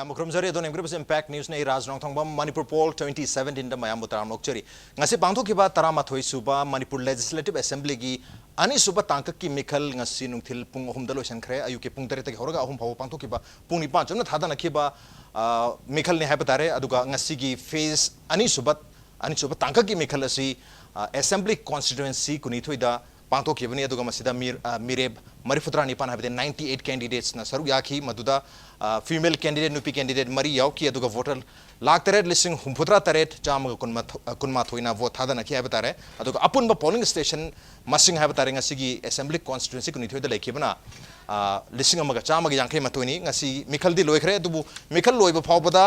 mayam krumjari don engri impact news nei rajnong thongbam Manipur poll 2017 da mayam butaram lokchari ngasi pangtho kiba tarama thoi suba Manipur legislative assembly gi ani suba tangka ki mikhal ngasi nungthil pung ahum da loisan khre ayu ke pung tere ta horaga ahum phaw pangtho kiba pung ni pa chona thada na kiba mikhal ni habatare aduga ngasi gi phase ani suba tangka ki mikhal asi assembly constituency kuni thoida pangtho kibani aduga masida mireb marifutra nipan habde 98 candidates na saru yakhi maduda female candidate nupi candidate mari yauki aduga voter lakh taret listing humputra taret cham kunma thoina vote thada na ki habtare aduga apun ba polling station masing habtare ngasigi assembly constituency kuni thoida lekibana listing amaga cham ga yankai matoni ngasi mikhal di loikhre adubu mikhal loiba phawbada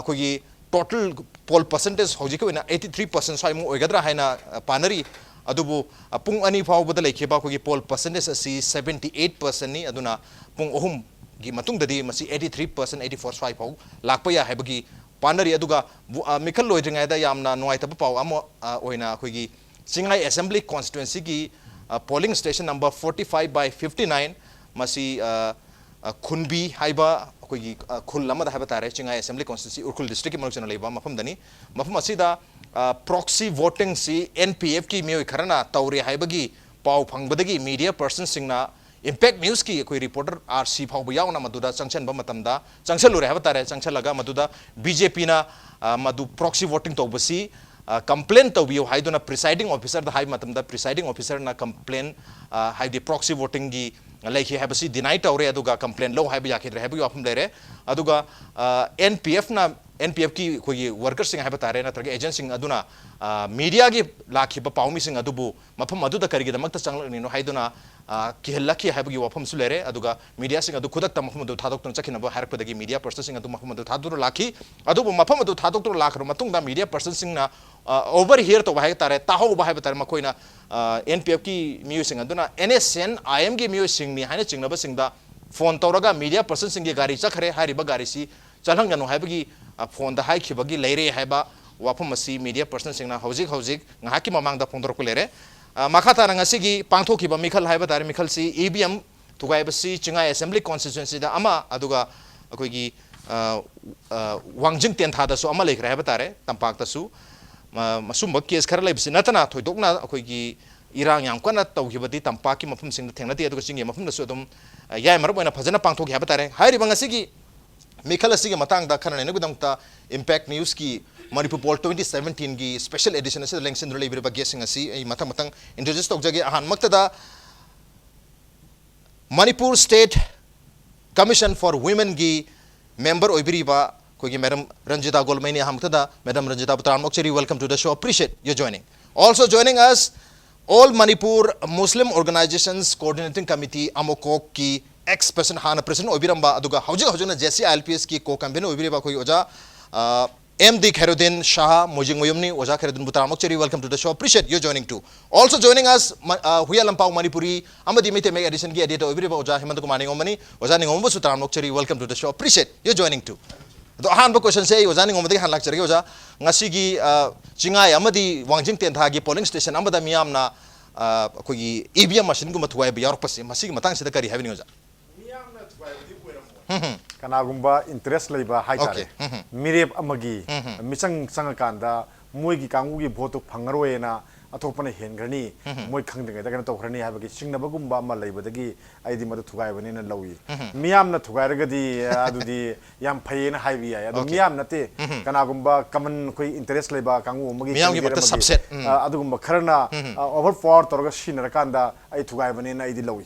kogi total poll percentage hojiko ina 83% sai mu oigadra haina panari adubu pung ani phawbada lekhiba kogi poll percentage asi 78% ni aduna pung ohum gi matung dadi masi 83% 84 sai phaw lakpa ya haibagi panari aduga mikhal loidringa da yamna nuai ta paw amo oina kogi singai assembly constituency gi polling station number 45 by 59 masi khunbi haiba kogi khul lamada haiba tare singai assembly constituency urkul district ki malchana leiba mafam dani mafam asida proxy voting si NPF ki mioi kharana tauri haibagi pau phangbadagi media person singna impact news ki koi reporter RC phau yauna maduda changchen ba matamda changchel lure haba tare changchel laga maduda BJP na madu proxy voting to basi complaint to biu haiduna presiding officer da hai matamda presiding officer na complaint haidi proxy voting gi laiki habasi deny tawre aduga complaint lo haiba yakidre haiba yafum lere aduga NPF ki koi workers sing haiba tare na trage agent sing aduna media gi lakhi ba paumi sing adubu mafam aduda karigi damakta changlani no haiduna kihellaki haibagi wafam sulere aduga media sing adu khudak tam mafam adu thadok tun chakina ba harpedagi media person sing adu mafam adu thaduru lakhi adu mafam adu thadok tun lakhru matung da media person sing na over here to ba tare taho ba haiba tare makoina NPF ki miu sing aduna NSN IM gi miu sing ni haina chingna ba sing da phone tawraga media person sing gi gari chakhre hariba gari si chalhang ganu haibagi phone da haikibagi leire haiba wafam asi media person sing na hojik ngahaki mamang da phone dorku lere makata ngasigi pangthokiba mikhal haiba tare mikhal si EVM thugai basi chingai assembly constituency da ama aduga akoigi wangjing ten thada so ama lekhra haiba tare tampak ta su masum case khara leibsi natana thoidokna akoigi irang yang kana tawhibadi tampaki mafum sing thengna ti aduga singi mafum da su dum yai marab oina phajana pangthoki haiba tare hairi bangasigi mikhal asigi matang da khana ne gudang ta impact news ki Manipur poll 2017 gi special edition ase lengsin role ibira guessing asi ai matang introduce tok jage ahan maktada Manipur state commission for women gi member oibiri ba kogi madam Ranjita Golmaini ahamtada madam Ranjita Butran Mokcheri, welcome to the show, appreciate your joining. Also joining us all Manipur Muslim organizations coordinating committee amokok ki ex person hana president oibiramba aduga hojuna jesse ILPS ki co convener oibiri ba koi oja MD Khairudin Shah Mojing Moyumni Oja Khairudin Butara Mokcheri, welcome to the show, appreciate you joining too. Also joining us Huya Lampau Manipuri Amadi Mite Meg edition gi editor oibiri ba oja Hemant Kumar Ningomani Oja Ningombo Sutara Mokcheri, welcome to the show, appreciate you joining too. The hand question say Oja Ningomadi han lecture oja ngasigi chingai amadi wangjing ten thagi polling station amada miyam na kogi EVM machine guma thuai ba yarpasi masigi matang sida kari having oja kanagumba interest leiba haitare mirep amagi michang sangakanda moigi kangugi vote phangaroena athopana hengrani moi khangdinga da kana tokhrani habagi singnabagumba ma leibadagi aidi madu thugaibani na lawi miyamna thugairagadi adudi yam phayena haibi ya adu miyam nate kanagumba common koi interest leiba kangu amagi miyam gi bakta subset adugumba kharna over for torga sinarakanda ai thugaibani na aidi lawi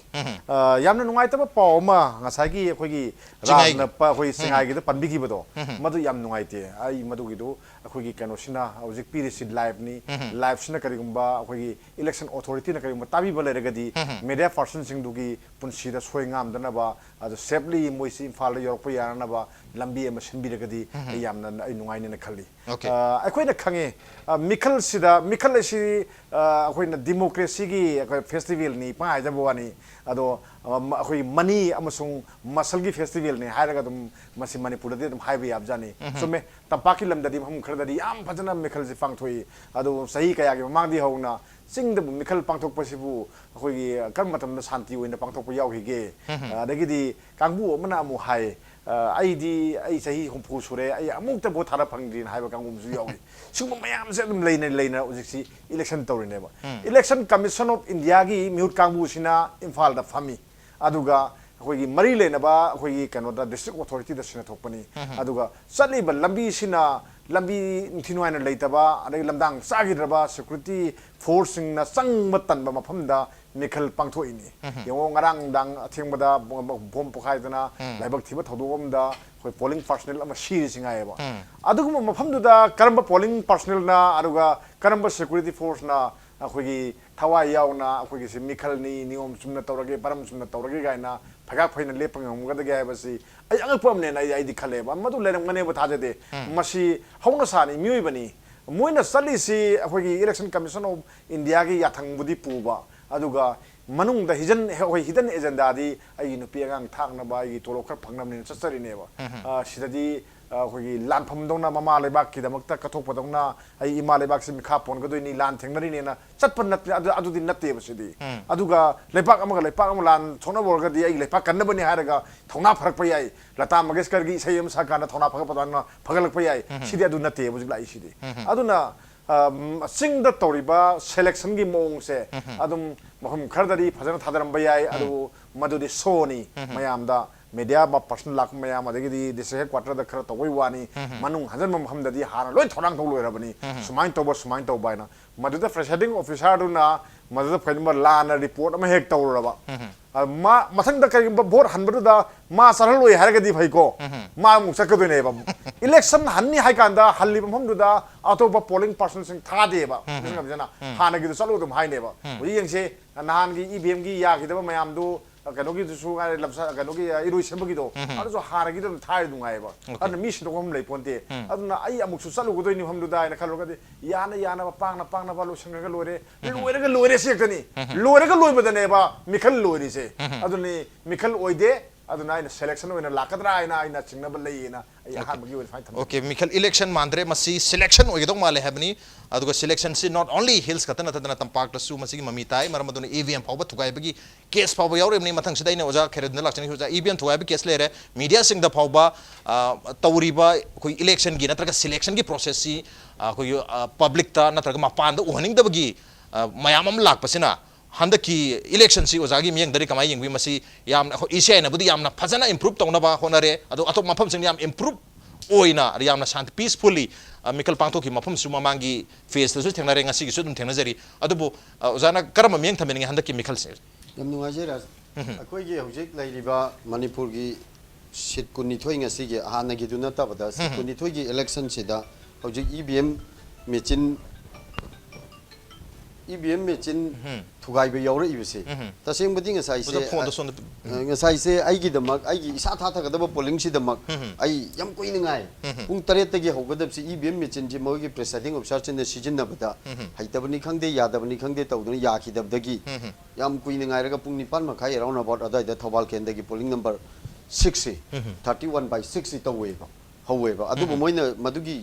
yamna nungaitaba pawma ngasagi khoigi ramna pa khoi singai gi da panbigi bado madu yam nungaite ai madu gi do khoigi kanosina hojik pirisi live ni live sina karigumba election authority na kayo tabi ba leragadi media person sing dugi punsi da soy ngam dana ba ado safely moisi imphal yorok pa yana ba lambi ama sinbi ragadi yamna ai nungai ne khalli akoi na khange mikhal si akoi na democracy gi festival ni pa ai jabwani ado akoi mani amasung masal gi festival ni hairaga dum masi Manipur da dum haibi abjani so me tampaki lamdadi hum khardadi yam phajana mikhal ji fangthoi ado sahi kaya gi mangdi hona singda mikhal pangthok pasibu akoi kar matam na shanti oina pangthok pa yaw hige adagidi kangbu amana amu hai ꯑꯩ ꯆꯍꯤ 60 ꯁꯨꯔꯦ ꯑꯩ ꯑꯃꯨꯛꯇ vote ꯊꯥꯗ ꯐꯪꯗ꯭ꯔꯤꯅ ꯍꯥꯏꯕ ꯀꯥꯡꯕꯨꯁꯨ ꯌꯥꯎꯏ ꯁꯤꯒꯨꯝꯕ ꯃꯌꯥꯝꯁꯦ ꯑꯗꯨꯝ ꯂꯩꯅ ꯍꯧꯖꯤꯛꯁꯤ ꯏꯂꯦꯛꯁꯟ ꯇꯧꯔꯤꯅꯦꯕ ꯏꯂꯦꯛꯁꯟ ꯀꯃꯤꯁꯟ ꯑꯣꯐ ꯏꯟꯗꯤꯌꯥꯒꯤ ꯃꯤꯍꯨꯠ ꯀꯥꯡꯕꯨꯁꯤꯅ ꯏꯝꯐꯥꯜꯗ ꯐꯝꯃꯤ ꯑꯗꯨꯒ ꯑꯩꯈꯣꯏꯒꯤ ꯃꯔꯤ ꯂꯩꯅꯕ ꯑꯩꯈꯣꯏꯒꯤ ꯀꯩꯅꯣꯗ ꯗꯤꯁꯇ꯭ꯔꯤꯛ ꯑꯣꯊꯣꯔꯤꯇꯤꯗ ꯁꯤꯟꯅꯊꯣꯛꯄꯅꯤ ꯑꯗꯨꯒ ꯆꯠꯂꯤꯕ ꯂꯝꯕꯤꯁꯤꯅ ꯂꯝꯕꯤ ꯅꯤꯡꯊꯤ ꯅꯨꯡꯉꯥꯏꯅ ꯂꯩꯇꯕ ꯑꯗꯒꯤ ꯂꯝꯗꯥꯡ ꯆꯥꯈꯤꯗ꯭ꯔꯕ ꯁꯦꯀꯨꯔꯤꯇꯤ ꯐꯣꯔꯁꯁꯤꯡꯅ ꯆꯪꯕ ꯇꯟꯕ ꯃꯐꯝꯗ ꯃꯤꯈꯜ ꯄꯥꯡꯊꯣꯛꯏꯅꯤ ꯌꯦꯡꯉꯣ ꯉꯔꯥꯡ ꯅꯨꯡꯗꯥꯡ ꯑꯊꯦꯡꯕꯗ ꯕꯣꯝ ꯄꯣꯈꯥꯏꯗꯅ ꯂꯥꯏꯕꯛ ꯊꯤꯕ ꯊꯧꯗꯣꯛ ꯑꯃꯗ ꯑꯩꯈꯣꯏ ꯄꯣꯂꯤꯡ ꯄꯥꯔꯁꯣꯅꯦꯜ ꯑꯃ ꯁꯤꯔꯤꯁꯤ ꯉꯥꯏꯌꯦꯕ ꯑꯗꯨꯒꯨꯝꯕ ꯃꯐꯝꯗꯨꯗ ꯀꯔꯝꯕ ꯄꯣꯂꯤꯡ ꯄꯥꯔꯁꯣꯅꯦꯜꯅ ꯑꯗꯨꯒ ꯀꯔꯝꯕ ꯁꯦꯀꯨꯔꯤꯇꯤ ꯐꯣꯔꯁꯅ ꯑꯩꯈꯣꯏꯒꯤ ꯊꯋꯥꯏ ꯌꯥꯎꯅ ꯑꯩꯈꯣꯏꯒꯤꯁꯤ ꯃꯤꯈꯜꯅꯤ ꯅꯤꯌꯣꯝ ꯆꯨꯝꯅ ꯇꯧꯔꯒꯦ ꯕꯔꯝ ꯆꯨꯝꯅ ꯇꯧꯔꯒꯦ ꯀꯥꯏꯅ ꯐꯩꯒꯥꯛ ꯐꯩꯅ ꯂꯦꯞꯄ ꯉꯝꯒꯗꯒꯦ ꯍꯥꯏꯕꯁꯤ ꯑꯩ ꯑꯉꯛꯄ ꯑꯃꯅꯦꯅ ꯑꯩꯗꯤ ꯈꯜꯂꯦꯕ ꯃꯗꯨ ꯂꯩꯔꯝꯒꯅꯦꯕ ꯊꯥꯖꯗꯦ ꯃꯁꯤ ꯍꯧꯅꯁꯥꯅꯤ ꯃꯤꯑꯣꯏꯕꯅꯤ ꯃꯣꯏꯅ ꯆꯠꯂꯤꯁꯤ ꯑꯩꯈꯣꯏꯒꯤ ꯏꯂꯦꯛꯁꯟ ꯀꯃꯤꯁꯟ ꯑꯣꯐ ꯏꯟꯗꯤꯌꯥꯒꯤ ꯌꯥꯊꯪꯕꯨꯗꯤ ꯄꯨꯕ ꯑꯗꯨꯒ ꯃꯅꯨꯡꯗ ꯍꯤꯗꯟ ꯑꯦꯖꯦꯟꯗꯥꯗꯤ ꯑꯩꯒꯤ ꯅꯨꯄꯤ ꯑꯉꯥꯡ ꯊꯥꯛꯅꯕ ꯑꯩꯒꯤ ꯇꯣꯂꯣꯞ ꯈꯔ ꯐꯪꯅꯕꯅꯤꯅ ꯆꯠꯆꯔꯤꯅꯦꯕ ꯁꯤꯗꯗꯤ ꯑꯩꯈꯣꯏꯒꯤ ꯂꯥꯟꯐꯝꯗꯧꯅ ꯃꯃꯥ ꯂꯩꯕꯥꯛꯀꯤꯗꯃꯛꯇ ꯀꯠꯊꯣꯛꯄꯗꯧꯅ ꯑꯩ ꯏꯃꯥ ꯂꯩꯕꯥꯛꯁꯤ ꯃꯤꯈꯥ ꯄꯣꯟꯒꯗꯣꯏꯅꯤ ꯂꯥꯟ ꯊꯦꯡꯅꯔꯤꯅꯦꯅ ꯆꯠꯄ ꯅꯠꯇꯦ ꯑꯗꯨꯗꯤ ꯅꯠꯇꯦꯕ ꯁꯤꯗꯤ ꯑꯗꯨꯒ ꯂꯩꯄꯥꯛ ꯑꯃꯒ ꯂꯩꯄꯥꯛ ꯑꯃ ꯂꯥꯟ ꯁꯣꯛꯅꯕ ꯑꯣꯏꯔꯒꯗꯤ ꯑꯩꯒꯤ ꯂꯩꯄꯥꯛ ꯀꯟꯅꯕꯅꯤ ꯍꯥꯏꯔꯒ ꯊꯧꯅꯥ ꯐꯔꯛꯄ ꯌꯥꯏ ꯂꯇꯥ ꯃꯪꯒꯦꯁꯀꯔꯒꯤ ꯏꯁꯩ ꯑꯃ ꯁꯛꯀꯥꯟꯗ ꯊꯧꯅꯥ ꯐꯒꯠꯄꯗꯧꯅ ꯐꯒꯠꯂꯛꯄ ꯌꯥꯏ ꯁꯤꯗꯤ ꯑꯗꯨ ꯅꯠꯇꯦꯕ ꯍꯧꯖꯤꯛ ꯂꯥꯛꯏꯁꯤꯗꯤ ꯑꯗꯨꯅ ꯆꯤꯡꯗ ꯇꯧꯔꯤꯕ ꯁꯦꯂꯦꯛꯁꯟꯒꯤ ꯃꯑꯣꯡꯁꯦ ꯑꯗꯨꯝ ꯃꯐꯝ ꯈꯔꯗꯗꯤ ꯐꯖꯅ ꯊꯥꯗꯔꯝꯕ ꯌꯥꯏ ꯑꯗꯨꯕꯨ ꯃꯗꯨꯗꯤ ꯁꯣꯅꯤ ꯃꯌꯥꯝꯗ ꯃꯦꯗꯤꯌꯥ ꯄꯔꯁꯟ ꯂꯥꯛꯄ ꯃꯌꯥꯝ ꯑꯗꯒꯤꯗꯤ ꯗꯤꯁꯇ꯭ꯔꯤꯛ ꯍꯦꯗ ꯀ꯭ꯋꯥꯇꯔꯗ ꯈꯔ ꯇꯧꯕꯩ ꯋꯥꯅꯤ ꯃꯅꯨꯡ ꯍꯟꯖꯟꯕ ꯃꯐꯝꯗꯗꯤ ꯍꯥꯟꯅ ꯂꯣꯏ ꯊꯧꯔꯥꯡ ꯇꯧ ꯂꯣꯏꯔꯕꯅꯤ ꯁꯨꯃꯥꯏꯅ ꯇꯧꯕ ꯍꯥꯏꯅ ꯃꯗꯨꯗ ꯄ꯭ꯔꯦꯁꯥꯏꯗꯤꯡ ꯑꯣꯐꯤꯁꯥꯔꯗꯨꯅ ꯃꯗꯨꯗ ꯀꯩꯒꯨꯝꯕ ꯂꯥꯟꯅ ꯔꯤꯄꯣꯔꯠ ꯑꯃ ꯍꯦꯛ ꯇꯧꯔꯨꯔꯕ ꯃꯊꯪꯗ ꯀꯩꯒꯨꯝꯕ ꯚꯣꯠ ꯍꯟꯕꯗꯨꯗ ꯃꯥ ꯆꯠꯍꯜꯂꯣꯏ ꯍꯥꯏꯔꯒꯗꯤ ꯐꯩꯀꯣ ꯃꯥ ꯑꯃꯨꯛ ꯆꯠꯀꯗꯣꯏꯅꯦꯕ ꯏꯂꯦꯛꯁꯟ ꯍꯟꯅꯤ ꯍꯥꯏ ꯀꯥꯟꯗ ꯍꯜꯂꯤꯕ ꯃꯐꯝꯗꯨꯗ ꯑꯇꯣꯞꯄ ꯄꯣꯂꯤꯡ ꯄꯥꯔꯁꯟꯁꯤꯡ ꯊꯥꯗꯦꯕ ꯍꯥꯟꯅꯒꯤꯗꯨ ꯆꯠꯂꯨ ꯑꯗꯨꯝ ꯍꯥꯏꯅꯦꯕ ꯍꯧꯖꯤꯛ ꯌꯦꯡꯁꯦ ꯅꯍꯥꯟꯒꯤ ꯏꯚꯤꯑꯦꯝꯒꯤ ꯌꯥꯈꯤꯗꯕ ꯃꯌꯥꯝꯗꯨ ꯀꯩꯅꯣꯒꯤꯗꯨꯁꯨ ꯀꯩꯅꯣꯒꯤ ꯏꯔꯣꯏ ꯁꯦꯝꯕꯒꯤꯗꯣ ꯑꯗꯨꯁꯨ ꯍꯥꯟꯅꯒꯤꯗ ꯑꯗꯨꯝ ꯊꯥꯔꯤ ꯅꯨꯡꯉꯥꯏꯌꯦꯕ ꯑꯗꯨꯅ ꯃꯤ ꯁꯤꯟꯗꯣꯛꯐꯝ ꯂꯩ ꯄꯣꯟꯇꯦ ꯑꯗꯨꯅ ꯑꯩ ꯑꯃꯨꯛꯁꯨ ꯆꯠꯂꯨꯒꯗꯣꯏꯅꯤ ꯃꯐꯝꯗꯨꯗ ꯍꯥꯏꯅ ꯈꯜꯂꯨꯔꯒꯗꯤ ꯌꯥꯅꯕ ꯄꯥꯡꯅꯕ ꯂꯣꯏꯁꯟꯈ꯭ꯔꯒ ꯂꯣꯏꯔꯦ ꯁꯦꯛꯇꯅꯤ ꯂꯣꯏꯔꯒ ꯂꯣꯏꯕꯗꯅꯦꯕ ꯃꯤꯈꯜ ꯂꯣꯏꯔꯤꯁꯦ ꯑꯗꯨꯅꯤ ꯃꯤꯈꯜ ꯑꯣꯏꯗꯦ ꯑꯗꯨꯅ ꯑꯩꯅ ꯁꯦꯂꯦꯛꯁꯟ ꯑꯣꯏꯅ ꯂꯥꯛꯀꯗ꯭ꯔꯥ ꯍꯥꯏꯅ ꯑꯩꯅ ꯆꯤꯡꯅꯕ ꯂꯩꯌꯦꯅ ꯑꯩ ꯑꯍꯥꯟꯕꯒꯤ ꯑꯣꯏꯅ ꯁꯨꯃꯥꯏꯅ ꯊꯝꯖꯒꯦ ओके मिखल इलेक्शन मांद्रे मसी सिलेक्शन ओइगदौ माले हैबनी अदुगा सिलेक्शन से नॉट ओनली हिल्स खतन तदना तंपाक तसु मसी ममी ताई मरम दुने ईवीएम फावब थुगाइबगी केस फावब यावरेमनी मथंग सिदाइने ओजा खेरदन लाक्चनी हुजा ईवीएम थुगाइब केस लेरे मीडिया सिंग द फावब तौरीबा कोई इलेक्शन गी नत्रगा सिलेक्शन की प्रोसेस सी कोई पब्लिक ता नत्रगा मपान द उहनिंगदबगी मयामम लाकपसिना हंदकी इलेक्शन सी ओजागी मियंगदरी कमाई यंगबी मसी याम इसियाइना बुदी यामना फजना इंप्रूव तौनबा होनरे अदो अतो मफम सिंग याम इंप्रूव ओइना यामना शांति पीसफुली मिकल पांथो की मफम सु ममांगी फेस तसु थेंनारे ngasi gi su dum thengna अदुबो ओजाना करम मियंग थमेनि हंदकी मिकल से यम नुवाजे राज अखोई गी हौजिक लाइरिबा मणिपुर गी सीट कुनिथोई ngasi gi हाना gi दुना तबदा सीट कुनिथोई gi इलेक्शन सिदा हौजिक ईवीएम मेचिन थुगाइबे यावरे इबसे तसेंग बदि ngасai se ai gi damak ai gi isa tha thagदब पोलिंग सि दमक ai यम कोइ नंगाय पुंग 8 तगी होगदब सि ईवीएम मेचिन जि मोगी प्रेसाइडिंग ऑफिसर चिन सिजिनबदा हाइतबनि खंगदे यादबनि खंगदे तौदन याखिदबदगी यम कोइ नंगाय रगा पुंग 9 मखाय अराउंड अबाउट अदाइदा थौबाल केंदगी पोलिंग नंबर 6 से 31/6 से तवेबा हवेबा अदुबो मोइना मदुगी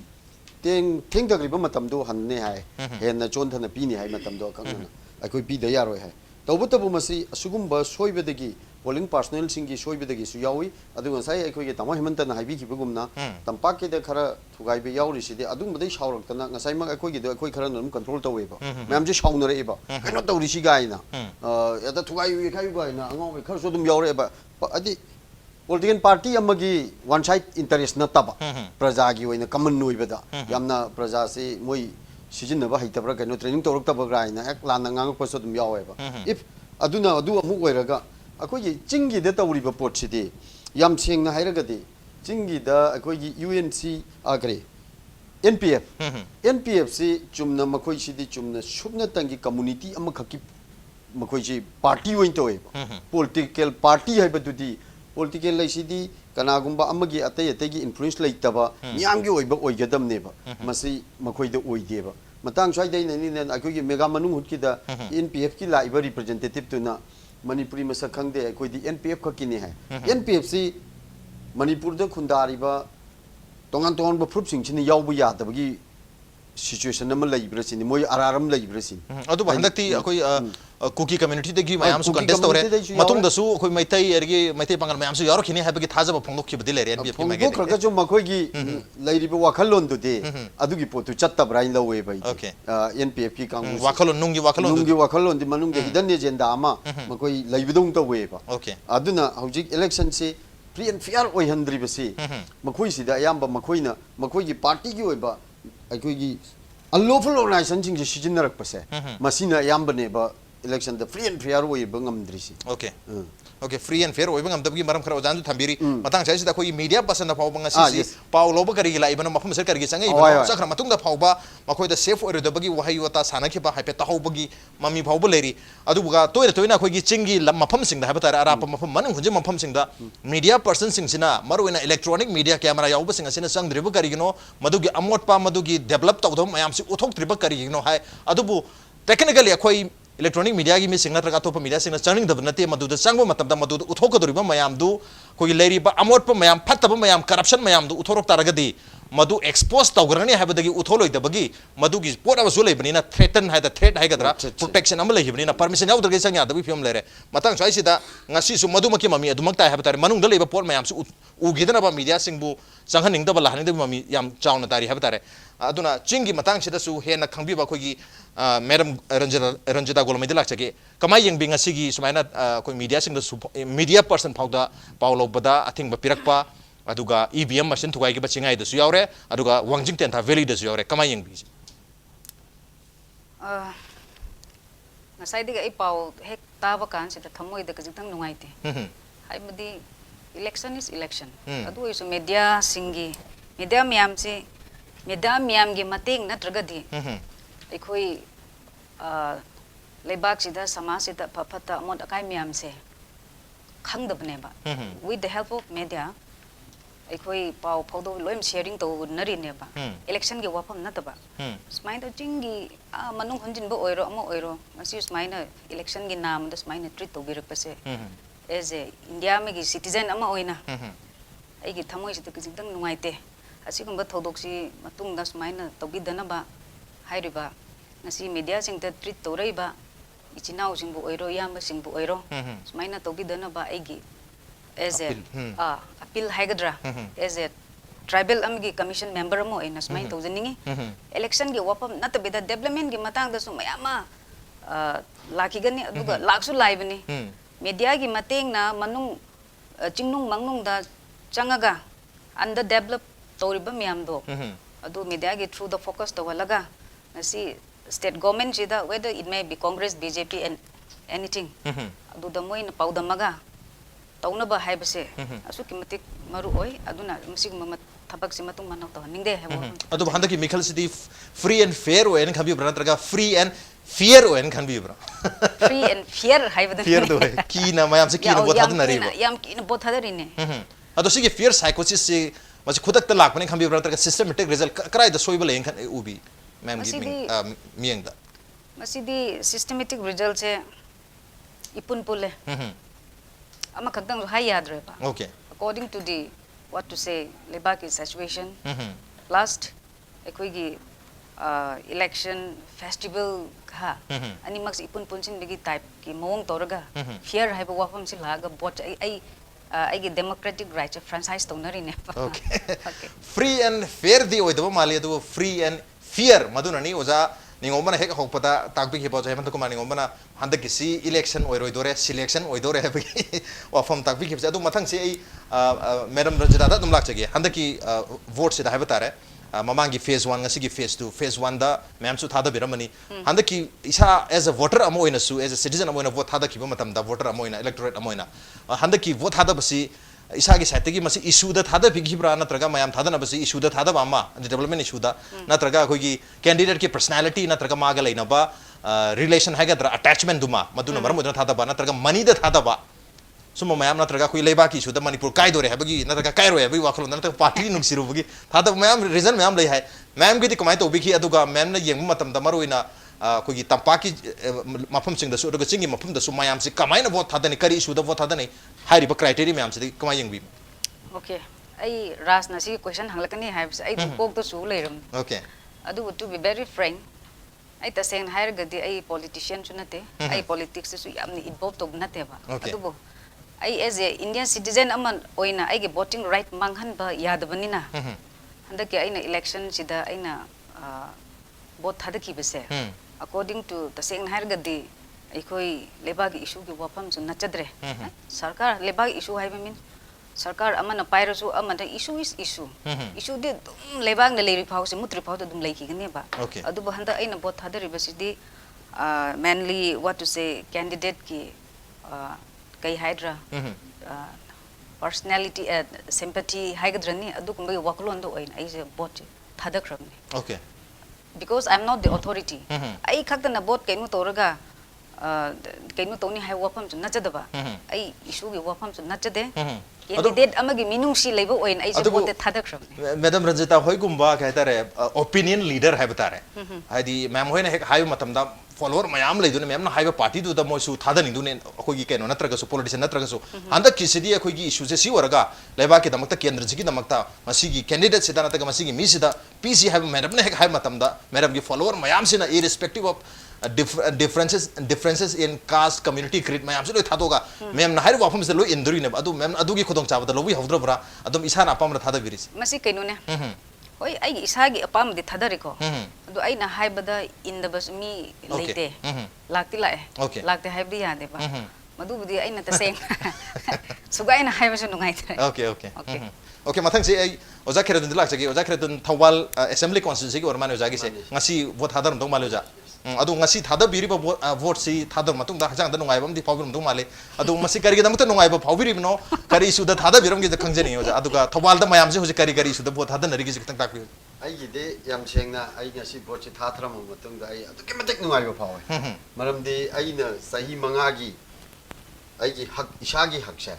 थेंग तगरिबा मतमदो हन्ने हाय हेन चोनथना पीनी हाय मतमदो खंगना अखोइ पीदा यारोय हाय तौबतबु मसी असुगुम्बा सोइबदगी पोलिंग पर्सनल सिंगी सोइबदगी सु यावी अदु ngасai अखोइ तमा हिमंतन हाइबी खिबगुमना तंपाक के खरा थुगाइबे यावरिसिदे अदुमदे सावरक्तना ngасai mak अखोइ गिदो अखोइ खरा नम कंट्रोल तवेबा मैम जे साउनरेबा कनो तौरिसि गाइना यादा थुगाइ खाइ गाइना अंगाव खर सो दुम यावरेबा अदि political party amagi one side interest na taba praja gi oina common noibada yamna praja se moi sijinaba haitabra kano training torok taba graina ek lana ngang ko so dum yaweba if aduna adu amu oiraga akoi gi chingi da tawriba pot sidi yam seng na hairaga di chingi da akoi gi UNC agre NPF se chumna makoi sidi chumna subna tangi community amakhaki makoi ji party oin toeba political party haibadudi political laisidi kanagumba amagi atay ategi influence laitaba nyamgi oiba oigadamneba masi makoida oideba matang swai dai nani nan akogi mega manung hutki da NPF ki laiba representative tuna manipuri masa khangde akoidi NPF khakini hai NPF si manipur da khundariba tongan ba fruit sing chini yawbu yadabagi situation nama laibra sini moi araram laibra sin adu ba handakti akoi Kuki community दगी मैम सु contest तौरे मतुंग दसु अखोई मैथै एरगी मैथै पंगल ma'am सु यारो खिनि हाबगी थाजब फोंदोखिबदि लेरे एनपीएफ की मैगे खरगा जो मखोगी लैरिबो वाखलोन दुदे अदुगी पोतु चत्तब्रा इन लवे बाई एनपीएफ की कांगु वाखलोन वाखलोन दि मनुंग हिडन एजेंडा अमा मखोई लैबदोंग तवेबा अदुना हौजिक इलेक्शन से फ्री एंड फेयर ओइहंद्रिबसी मखोई सिदा याम्बा मखोइना मखोई पार्टी की ओइबा अखोई अनलॉफुल ऑर्गेनाइजेशन सिंग जे सिजिनरकपसे मसिना याम्बनेबा election the free and fair ओइबा ngamdrisi okay free and fair ओइबा ngamdabgi maram khara ojan ju thambiri matang sai sida khoi media person na phawba ngasi paw loba kari la ibana mafam ser kari sangai ibana sakra matung da phawba makhoi da safe oiro da bagi wahai wata sana khiba haipe ta hawbagi mami phawba leri aduga toina khoi gi chingi mafam sing da haba tara arapa mafam manung hunje mafam sing da media person sing sina maruina electronic media camera yauba sing asina sang driba kari gino madugi amot pa madugi develop tawdom mayam si uthok driba kari gino hai adubu technically akhoi electronic media की missing नत्रगा अतोप media सिंग churning दब नते मदुद संगबो मतमदा मदुद उथोकदोरिबा मयाम दु कोई लेरिबा अमोटप मयाम फत्तब मयाम corruption मयाम दु उथोरक तारगदी मदु expose तौगरनी हाबदगी उथोलोइदबगी मदुगी पोट अबसु लेबनिना थ्रेटन हाइदा थ्रेट हाइगदरा प्रोटेक्शन अम लेहिबनिना परमिशन याउदरगे संग यादबि फिल्म लेरे Matang स्वाइसिदा ngasi su madumaki mami adumak tai habtare manung da leba pot mayam su ugidana ba media singbu sanghaning da ba lahani da mami yam chauna tari habtare aduna chingi matang sida su hena khangbi ba khogi madam ranjita golomai da lakchage kamai yengbing asigi sumaina koi media sing da media person phauda paulo bada athing ba pirakpa aduga EVM machine thugai gi ba chingai da su yaure aduga wangjing ten tha valley da su yaure kamai yengbi ngasai diga I pau hek taba kan sida thamoi da kajitang nungaite hai madi election is election adu isu media singi media miyam gi mating natragadi aikhoi leibak sida samaj sida phapata mod akai miyam se khangdabne ba with the help of media aikhoi pau phaudo loim sharing to nari ne ba election gi wafam nataba smai to chingi manung hunjin bo oiro amo oiro masi smai na election gi nam da smai na treat to birak pase as a india me gi citizen ama oina ai gi thamoi sida gi dang nungaite asigumba thodoksi matung da smai na tobi dana ba hairiba ngasi media sing ta treat to rei ba ichinau sing bo oiro yamba sing bo oiro smai na tobi dana ba ai gi as a appeal haigadra as a tribal amgi commission member mo ina smai to janingi election gi wapam nat beda development gi matang da sumayama laki gani aduga laksu laibani media gi mateng na manung chingnung mangnung da changaga under develop toriba miam do adu media gi through the focus to walaga nasi state government jida whether it may be congress bjp and anything adu da moina paudamaga tauna ba hai base asu kimatik maru oi aduna musik mamat thabak si matung manau to ningde hebo adu handa ki mikhal sidi free and fair oi en khabi bra traga free and fear oi en khanbi bra free and fear hai bada fear do ki na mayam se ki na bothad na ri yam ki na bothad ri ne adu sigi fear psychosis se mas khudak ta lak pane khambi bra traga systematic result krai da soibal en khan ubi ma'am gi mieng da masidi systematic result se ipun pule ama khakdang hai yad re ba okay according to the what to say lebak is situation last ekoi gi election festival kha ani max ipun punsin bigi type ki mong toraga fear hai ba wafam si laga bot ai gi democratic right franchise to nari ne okay free and fair di oi do mali do free and fear maduna ni oja ningomana hek hokpata takbi hipo jai man to kuma ningomana handa kisi election oiroi dore selection oidore ha bagi wafam takbi hipsa adu mathang se ai madam rajita da dum lak chage handa ki vote se da ha tare mamangi phase 1 ngasi gi phase 2 phase 1 da ma'am su thada biramani handa ki isa as a voter amoina su as a citizen amoina vote thada ki matam da voter amoina electorate amoina handa ki vote thada basi isa gi site gi masi issue da thada bigi bra natraga mayam thada na basi issue da thada ba ma development issue da natraga khoi gi candidate ki personality natraga maga leina ba relation haga dra attachment duma maduna maram udna thada ba natraga money da thada ba sumo mayam natraga khoi leiba ki issue da manipur kai dore ha bagi natraga kai ro ha bagi wakhlo natraga party nungsiru bagi thada mayam reason mayam lei hai mayam gi di kamai to bigi aduga mayam na yeng matam da maroina khoi gi tampaki mafam sing da su aduga chingi mafam da su mayam si kamai na vote thada ni kari issue da vote thada ni hari ba criteria mayam si kamai yeng bi okay ai ras na si question hanglakani hai ai kok to su leiram okay adu to be very frank ai taseng hair gadi ai politician chunate ai politics su yamni involved to nate ba adubo ai as a Indian citizen aman oina ai ge voting right manghan ba yadabani na handa ke aina election sida aina vote thada ki bese according to taseng hair gadi ai koi leba gi issue gi wafam su nachadre sarkar leba gi issue hai ba min sarkar amana pairasu amana issue is issue de lebang na leri phau se mutri phau dum lei ki gane ba adu ba handa aina bot thada ribasidi mainly what to say candidate ki kai hydra personality sympathy haigadrani adu kumbai waklon do aina ai se bot thada kramni okay because I'm not the authority ai khakta na bot kainu toraga kainu toni hai wafam chu nachadaba ai issue gi wafam chu nachade candidate amagi minung si leibo oin ai je bote thadakram madam Ranjita hoi gumba kai tare opinion leader hai batare hadi ma'am hoi na hek hayu matam da follower mayam lei dune ma'am na haiba party du da mo su thadani dune khoi gi keno natraga su politician natraga su anda kisidi khoi gi issue se si waraga leba ki damakta kendra ji gi damakta masi gi candidate sida nataga masi gi mi sida pc hai madam na hek hai matam da madam gi follower mayam sina irrespective of differences in caste community create mayam se loi thadoga ma'am na hair wafam se loi induri ne adu ma'am adu gi khudong chawada lobi hawdra bra adum isa na pamra thada biris masi kainu ne hoi ai isa gi apam de thadari ko adu ai na haibada indabas mi leite lakti lae lakti haibdi yade ba madu budi ai na taseng sugai na haibasu nungai tre okay mathang se ai oja kheradun dilak chagi oja kheradun thawal assembly constituency gi orman oja gi se ngasi vote hadaram dong male oja adu ngasi thada biri ba vote si thadar matung da hajang da nungai bam di phawbirum dong male adu masi kari gi damta nungai ba phawbirim no kari su da thada biram gi da khangjani oja adu ga thawal da mayam se hoji kari su da vote hada nari gi kitang takpi ai gi de yam sengna ai ngasi vote si thatram matung da ai adu ke matek nungai ba phawe maram de ai na sahi manga gi ai gi hak isa gi hak se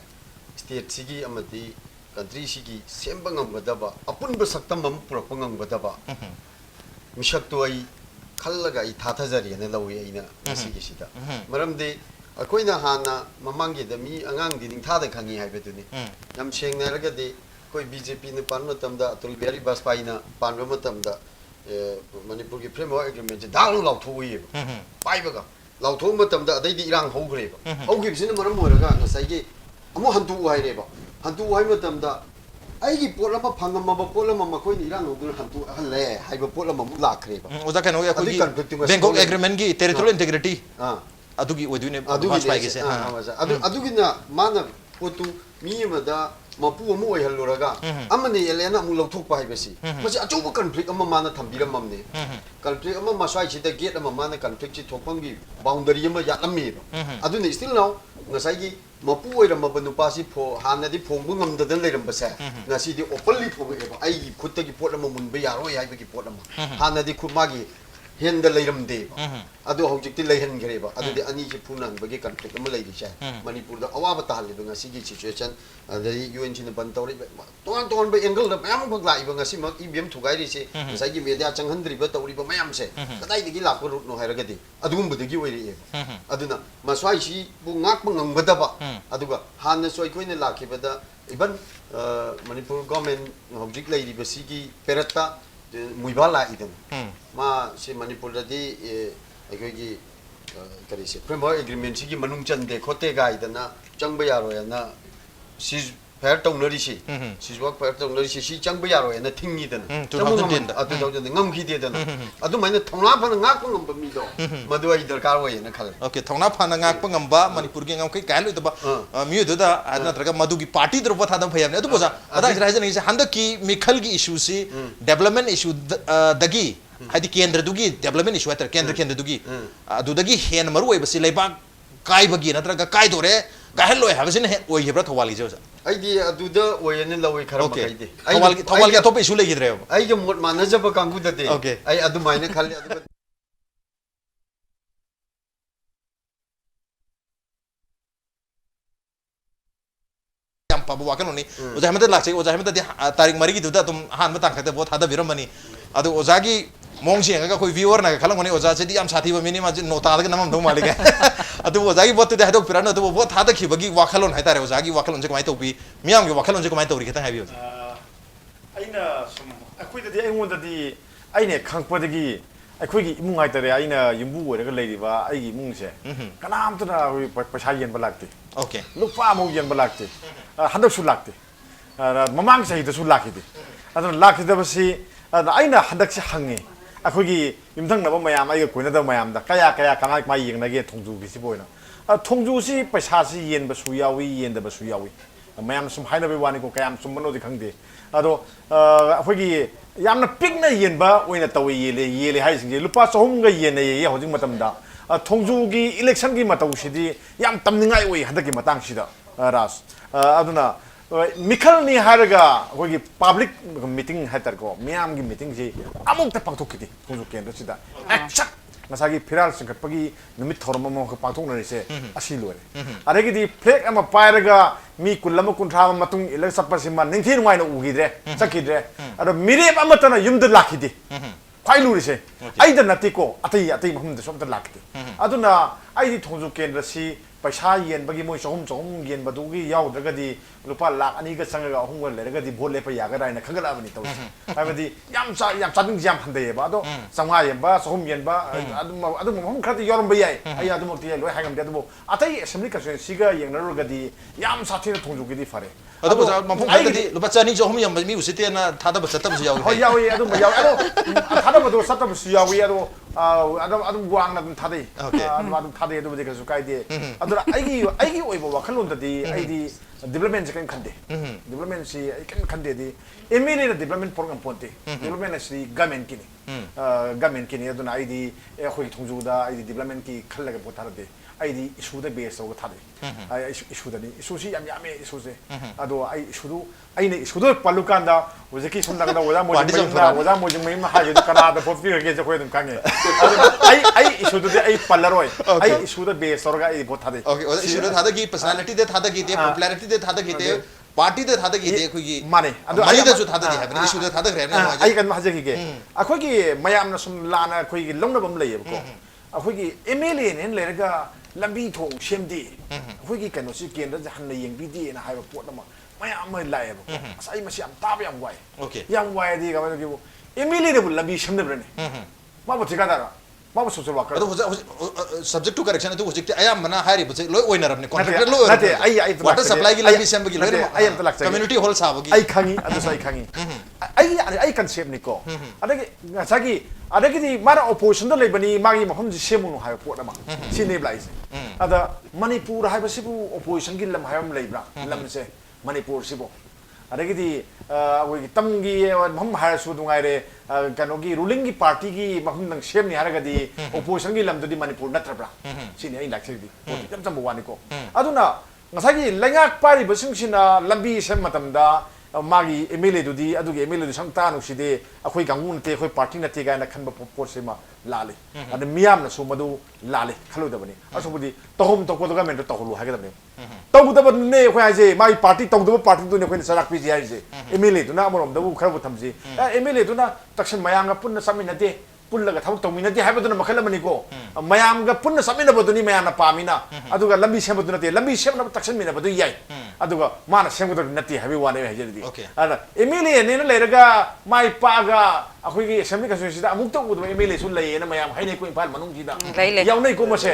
state sigi amati country sigi semba ngamgadaba apun ba saktam mam purak ngamgadaba misak to ai खल्लगा इ थाथजरी ने लौय इना सिगी सिदा मरमदे अखोइना हाना ममांगी the मी अंगांग दिनिंग थादा खंगी हाइबेदुनी यम सेंगना रगदे कोई BJP ने पान मतमदा अतुल बिहारी वाजपेयी ना पान मतमदा मणिपुर की फ्रेमवर्क एग्रीमेंट से दांग लाउथोई पाइबगा लाउथो मतमदा अदैदि इरांग होग्रेबा होगिबिसिना मरम होरगा नसाइगे अमु हंतु हाइरेबा हंतु हाइ मतमदा आइगी पोलमा फंगमबा पोलमा मखोइन इरांग होगुन हंतु हले हाइबा पोलमा मु लाखरेबा ओजा कनो या कोई बैंकॉक एग्रीमेंट की टेरिटोरियल इंटीग्रिटी अदुगी ओदुने वाजपेयी के से अदुगिना माना पोतु मीमदा मपु अमु ओइहल्लोरगा अमने एलेना अमु लौथोकपा हाइबसी मसे अचौबा कन्फ्लिक्ट अमा माना थंबिरममने कन्फ्लिक्ट अमा मसाइ सिदा गेट अमा माना कन्फ्लिक्ट चि थोकफंगी बाउंडरी अमा यालम्मीबा अदुने स्टिल नाउ ngसाइगी मपु ओइरमबा नुपासी फो हानदि फोंबु ngamdadन लेरमबसे ngasiदि ओपनली फोगेबा आइगी खुत्तगी पोट अमा मुनबा यारोय हाइबगी पोट अमा हानदि खुमागी हेंद लेरमदे अदु हौजिक्ति लेहनगरेबा अदुदि अनि से फुनांगबगी कन्फ्लिक्ट अमा लेरिसे मणिपुर दा अवाबा ताहलिबा ngasiगी सिचुएशन अदि यूएन सिन बन तौरि तोन तोन बे एंगल दा मयाम बग लाइबा ngasi mak ईवीएम थुगाइरि से ngसाइगी मीडिया चंगहनद्रिबा तौरिबा मयाम से कदाइदगी लापो रुट नो हाइरगदि अदुगुंबदगी ओइरि अदुना मस्वाइ सि बु ngakpa ngamgdaba aduga hanna soi koina lakibada iban manipur government hojik leiriba sigi perata muiba la idan ma si manipur dadi aikogi kari se framework agreement sigi manung chande khote ga idana changba yaro na si fair tawnari si si work fair tawnari si changba yaro na thingi dan 2010 adu dawde ngamgi de dan adu maina thongna phan ngakpa ngamba mi do madu ai darkar hoye na khal okay thongna phan ngakpa ngamba manipur gi ngam kai kailo da mi do da adna traga madu gi party dro pa thadam phayam ne adu boza ada israel ne handa ki mikhal gi issue si development issue dagi hadi kendra dugi development issue atar kendra dugi adu dagi hen maru oi basi leiba kai bagi na traga kai dore kahelo hai habsin he oi hebra thawali joza आइदी अदुदा ओयने लवै खरम मखैदि थवल के अतोप issue लेगिद्रे आई के मोट मानजब कांगु दते आई अदु माइने खाले अदु यम पाबु वाकन नि ओजा हमते लाक्से ओजा हमते तारिख मरी की दुदा तुम हान मता खते बहुत हादा बिरमनी अदु ओजा की मोंगसी का कोई व्यूअर ना खलंगनी ओजा से दी हम साथी ब मिनी मा नोता के नमम दो मालिक अदु ओजा की बहुत दे हदो पिरानो अदु बहुत हादा खिबगी वाखलोन हाइतारे ओजा की वाखलोन से कमाई तोपी मियाम के वाखलोन से कमाई तोरी खता हाइबी आइना सुम अखोइदि आइंगोंदि आइने खांगपदगी ꯑꯩꯈꯣꯏꯒꯤ ꯏꯃꯨꯡ ꯍꯥꯏꯇꯥꯔꯦ ꯑꯩꯅ ꯌꯨꯝꯕꯨ ꯑꯣꯏꯔꯒ ꯂꯩꯔꯤꯕ ꯑꯩꯒꯤ ꯏꯃꯨꯡꯁꯦ ꯀꯅꯥꯝꯇꯅ ꯑꯩꯈꯣꯏ ꯄꯩꯁꯥ ꯌꯦꯟꯕ ꯂꯥꯛꯇꯦ Okay. ꯂꯨꯄꯥ ꯑꯃꯨꯛ ꯌꯦꯟꯕ ꯂꯥꯛꯇꯦ ꯍꯟꯗꯛꯁꯨ ꯂꯥꯛꯇꯦ ꯃꯃꯥꯡ ꯆꯍꯤꯗꯁꯨ ꯂꯥꯛꯈꯤꯗꯦ ꯑꯗꯨꯅ ꯂꯥꯛꯈꯤꯗꯕꯁꯤ ꯑꯩꯅ ꯍꯟꯗꯛꯁꯦ ꯍꯪꯉꯦ ꯑꯩꯈꯣꯏꯒꯤ ꯌꯨꯝꯊꯪꯅꯕ ꯃꯌꯥꯝ ꯑꯩꯒ ꯀꯣꯏꯅꯗꯕ ꯃꯌꯥꯝꯗ ꯀꯌꯥ ꯀꯃꯥꯏ ꯌꯦꯡꯅꯒꯦ ꯊꯣꯡꯖꯨꯒꯤꯁꯤꯕꯨ ꯑꯣꯏꯅ ꯊꯣꯡꯖꯨꯁꯤ ꯄꯩꯁꯥꯁꯤ ꯌꯦꯟꯕꯁꯨ ꯌꯥꯎꯏ ꯌꯦꯟꯗꯕꯁꯨ ꯌꯥꯎꯏ ꯃꯌꯥꯝꯅ ꯁꯨꯝ ꯍꯥꯏꯅꯕꯩ ꯋꯥꯅꯤꯀꯣ ꯀꯌꯥꯝ ꯆꯨꯝꯕꯅꯣꯗꯤ ꯈꯪꯗꯦ ꯑꯗꯣ ꯑꯩꯈꯣꯏꯒꯤ ꯌꯥꯝꯅ ꯄꯤꯛꯅ ꯌꯦꯟꯕ ꯑꯣꯏꯅ ꯇꯧꯋꯦ ꯌꯦꯜꯂꯦ ꯍꯥꯏꯔꯤꯁꯤꯡꯁꯦ ꯂꯨꯄꯥ 300ꯒ ꯌꯦꯟꯅꯩꯌꯦ ꯍꯧꯖꯤꯛ ꯃꯇꯝꯗ ꯊꯣꯡꯖꯨꯒꯤ ꯏꯂꯦꯛꯁꯟꯒꯤ ꯃꯇꯧꯁꯤꯗꯤ ꯌꯥꯝ ꯇꯝꯅꯤꯡꯉꯥꯏ ꯑꯣꯏ ꯍꯟꯗꯛꯀꯤ ꯃꯇꯥꯡꯁꯤꯗ ꯔꯥꯖ ꯑꯗꯨꯅ ꯃꯤꯈꯜꯅꯤ ꯍꯥꯏꯔꯒ ꯑꯩꯈꯣꯏꯒꯤ ꯄꯥꯕ꯭ꯂꯤꯛ ꯃꯤꯇꯤꯡ ꯍꯥꯏꯇꯥꯔꯦꯀꯣ ꯃꯤꯌꯥꯝꯒꯤ ꯃꯤꯇꯤꯡꯁꯤ ꯑꯃꯨꯛꯇ ꯄꯥꯡꯊꯣꯛꯈꯤꯗꯦ ꯊꯣꯡꯖꯨ ꯀꯦꯟꯗ꯭ꯔꯁꯤꯗ ꯑꯦꯛꯁꯛ ꯉꯁꯥꯏꯒꯤ ꯐꯤꯔꯥꯜ ꯆꯤꯡꯈꯠꯄꯒꯤ ꯅꯨꯃꯤꯠ ꯊꯧꯔꯝ ꯑꯃꯈꯛ ꯄꯥꯡꯊꯣꯛꯅꯔꯤꯁꯦ ꯑꯁꯤ ꯂꯣꯏꯔꯦ ꯑꯗꯒꯤꯗꯤ ꯐ꯭ꯂꯦꯛ ꯑꯃ ꯄꯥꯏꯔꯒ ꯃꯤ 20-30 ꯃꯇꯨꯡ ꯏꯜꯂꯒ ꯆꯠꯄꯁꯤꯃ ꯅꯤꯡꯊꯤ ꯅꯨꯡꯉꯥꯏꯅ ꯎꯈꯤꯗ꯭ꯔꯦ ꯆꯠꯈꯤꯗ꯭ꯔꯦ ꯑꯗꯣ ꯃꯤꯔꯦꯞ ꯑꯃꯠꯇꯅ ꯌꯨꯝꯗ ꯂꯥꯛꯈꯤꯗꯦ ꯈ꯭ꯋꯥꯏ ꯂꯨꯔꯤꯁꯦ ꯑꯩꯗ ꯅꯠꯇꯦꯀꯣ ꯑꯇꯩ ꯃꯐꯝꯗꯁꯨ ꯑꯝꯇ ꯂꯥꯛꯈꯤꯗꯦ ꯑꯗꯨꯅ ꯑꯩꯗꯤ ꯊꯣꯡꯖꯨ ꯀꯦꯟꯗ꯭ꯔꯁꯤ ꯄꯩꯁꯥ ꯌꯦꯟꯕꯒꯤ ꯃꯣꯏ 300 ꯌꯦꯟꯕꯗꯨꯒꯤ2 ꯂꯨꯄꯥ 2 चंगा 3 लेरगदी भोट लेप यागरा हाइना खगलाबनी तौसी हाइबदी याम चादिंग याम हंदैबा अदो 500 येंबा 300 येंबा अदुम मफम खरदि यौरमबा याय आई अदुमक्ति लोय हाइगमदे अदुबो अतै असेंबली कन्स्टिट्युएंसीगा येंगनरुगदी याम साथीना थोंजुगिदि फरे अदो मफम खरदि लुपा 200 यम मी उसितेना थादब चतबसु याव हो याव अदुम याव अदो थादबदो चतबसु याव अदो अदुम वांगना अदुम थादै अदुम थादै अदुबदि कसु काइदे अदो आइगी ओइबो वखलोंददि आइदि development kan khande development si kan khande di emile na development program ponte development si government kini aduna id khoi thongju da id development ki khallaga pothar de id issue da base so thade issue da ni issue si yam yame issue se ado ai issue du ai ne issue do palukan da ojeki sumna da oda mojing mai ma haje kana da pop fi ge je khoi dum kange ai issue du de ai palaroi ai issue da base so ga ai pothade okay oda issue da thada gi personality de thada gi de popularity de thada gi de party de thada gi de khoi gi mane ado ai da su thada gi habni issue da thada gre na ai kan ma haje gi ge akhoi gi mayam na sum lana khoi gi longnam bam lay ko akhoi gi mla ne leraga lambi thong semdi akhoi gi kano si kendra jahan na yeng bidi na haiba pot na mayam mai lai ba asai ma siam tab yam wai okay yam wai di ga ba gi mla de bu lambi semde brane ma ba thika dara ma ba social worker ado subject to correction ado hojik ayam mana hari buje loy oinar apne contractor loy nate ai water supply gi lambi sem gi loy ai am talak community hall sa gi ai khangi ado sai khangi ai concept ni ko adagi sagi adagi di mara opposition da lebani magi mafam ji semunu hayo pot ama sine blai se ada manipur haiba sibu opposition gi lam hayam leibra lam se manipur sibu adagi di we tamgi mafam haya su dungai re kano gi ruling gi party gi mafam nang sem ni haragadi opposition gi lam di manipur natrabra sine ai lakse di jam jam wani ko aduna ngasagi lengak pari basing lambi sem matamda magi emile dudi adugi emile du samta nu side akhoi gangun te akhoi party na te ga na khanba popor sema lale adu miyam na su madu lale khalo da bani asubudi tohum to ko government to holu ha ga da bani to da ban ne akhoi aje magi party to da party du ne akhoi sarak pi ji aje emile du na amorom da bu kharabu thamji emile du na takshan mayanga punna samina de पुल्लगा थबक तौमिनदि हाइबदुना मखल मनिको मयामगा पुन्न समिनबदुनी मयामना पामिना अदुगा लंबी सेमबदु नते लंबी सेमना तक्सन मिनबदु याय अदुगा माना सेमगदु नते हाबि वाने हाइजदि अदा MLA नेना लेरगा माइ पागा अखोइगी असेंबली कन्स्टिट्युएंसी अमुक तो उदु एमएलए सु लयेना मयाम हाइने को इम्फाल मनुंग जिदा यावनै को मसे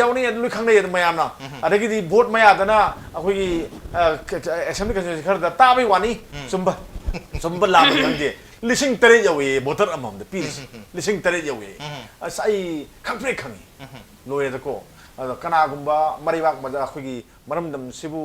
यावनै लुइ खंगनै मयामना अदगिदि भोट मयादना अखोइगी असेंबली कन्स्टिट्युएंसी खरदा ताबै वानी सुंबा लाम खंदे लिसिंग तरे यवे बोटर अमम द पीस लिसिंग तरे यवे असai खंफ्रे खंगी लोये दको कनागुंबा मरिबाक मजा खुगी मरमदम सिबु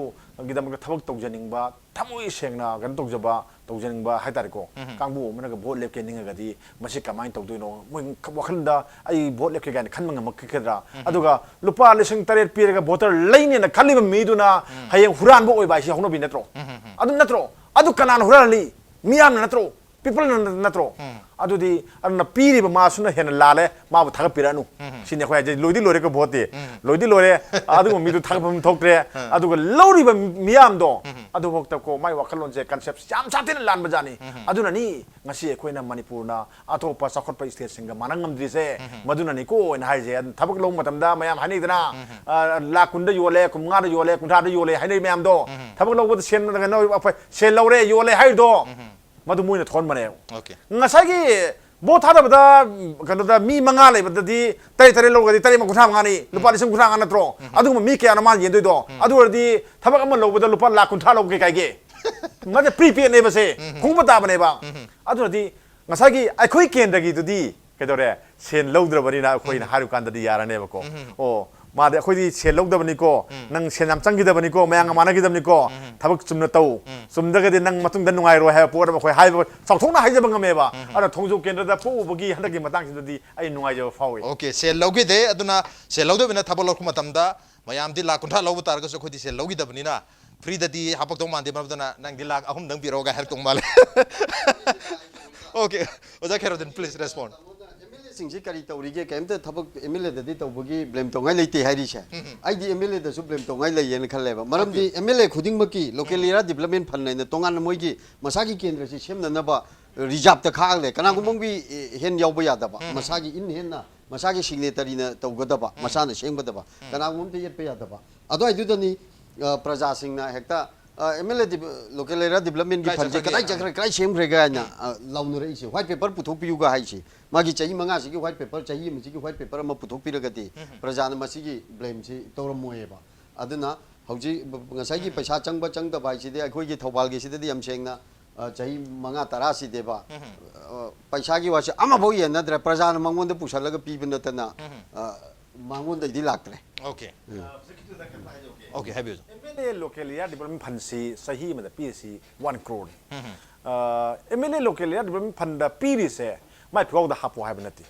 गिदम थबक तौजनिंगबा थमोय सेंगना गन तौजनिंगबा हाइतारको कांगबु मनगा भोट लेपके निंगगदी मसे कमाइन तौदोइनो मोय वखलदा आई भोट लेपके गान खनमंग मक्कदरा अदुगा लुपा लिसिंग तरे पीरगा भोटर लैनेना खलिबा मीदुना हयें हुरानबो ओइबासि हौनबि नत्रो अदु Kanan हुरानली मियाम नत्रो people natro adudi anna piri ba masuna hen lale ma bu thaga piranu sine khoya je loidi lore ko bote loidi lore adu mi du thaga bam thokre adu ko lori ba miyam do adu hokta ko mai wakhalon je concept jam satin lan ba jani aduna ni ngasi khoina manipur na atopa sakhot pa state singa manangam dri se maduna ni ko en hai je thabak long matam da mayam hani dana la kunda yole kumnga da yole kuntha da yole hai nei mayam do thabak long ba sen na no sen lore yole hai do madu muina thon mane okay ngasagi both had of the me mangale, but the territory logo, the Telemacutangani, Luparis Kutanganatro, Adu Miki and Aman Yedo, Adu the Tabamalo with the Lupa La Kuntalo Kage. Not a prepaid never say, Kumatabneva. Adu the Masagi, I quick can't to the Kedore, Saint Lodra Varina, Queen Harukan the Yara Nevaco. Oh. Mother, who said Log the Nico, Nang Senam Tangi the Nico, Mangamanaga the Nico, Tabuk Sumnato, some Duggan Nang Matung the Nuiro have port of High, Sotona Hizabangameva, other Tonzo Kenda, the Poe, Bogi, Handaki Matang to the I know I follow. Okay, say Logi de Aduna, say Logo in a Tabalokumatamda, Mayam de la Contalo Targos, who say Logi the Vanina, free the Hapotoman de Mavana, Nangila, Ahum Dampiroga, Heltomal. Okay, was that Carol, please respond. Singsi kari tawrige kaimta thabak MLA dadi tawbagi blame tongai leite hairi ai di MLA da su blame tongai lei yen khaleba maram di MLA khuding maki local area development fund na tongan moi gi masagi kendra si semna na ba reserve ta khag le kana gumong bi hen yaw ba ya da ba masagi in hen na masagi signatory na tawgada ba masana sengba da ba kana gumom te yet pa ya da ba ado ai du da ni praja sing na hekta MLA local area development gi fund kai jakra kai sem rega na launu re isi white paper puthok piu ga hai si magi chahi manga si white paper chahi mi si white paper ma puthok pi ragati praja na masi gi blame si toram moe ba aduna hauji ngasai gi paisa changba changda bai si de akhoi gi thobal gi si de yam sengna chahi manga tara si de ba paisa gi wasi ama bo yen na dra praja na mangon de pusalaga pi bin na na mangon de di laktre Okay. Okay, have you? MLA local area development fund sahi में PSC 1 crore. MLA local area development fund PSC से मैं फिर दा हापो है बनती.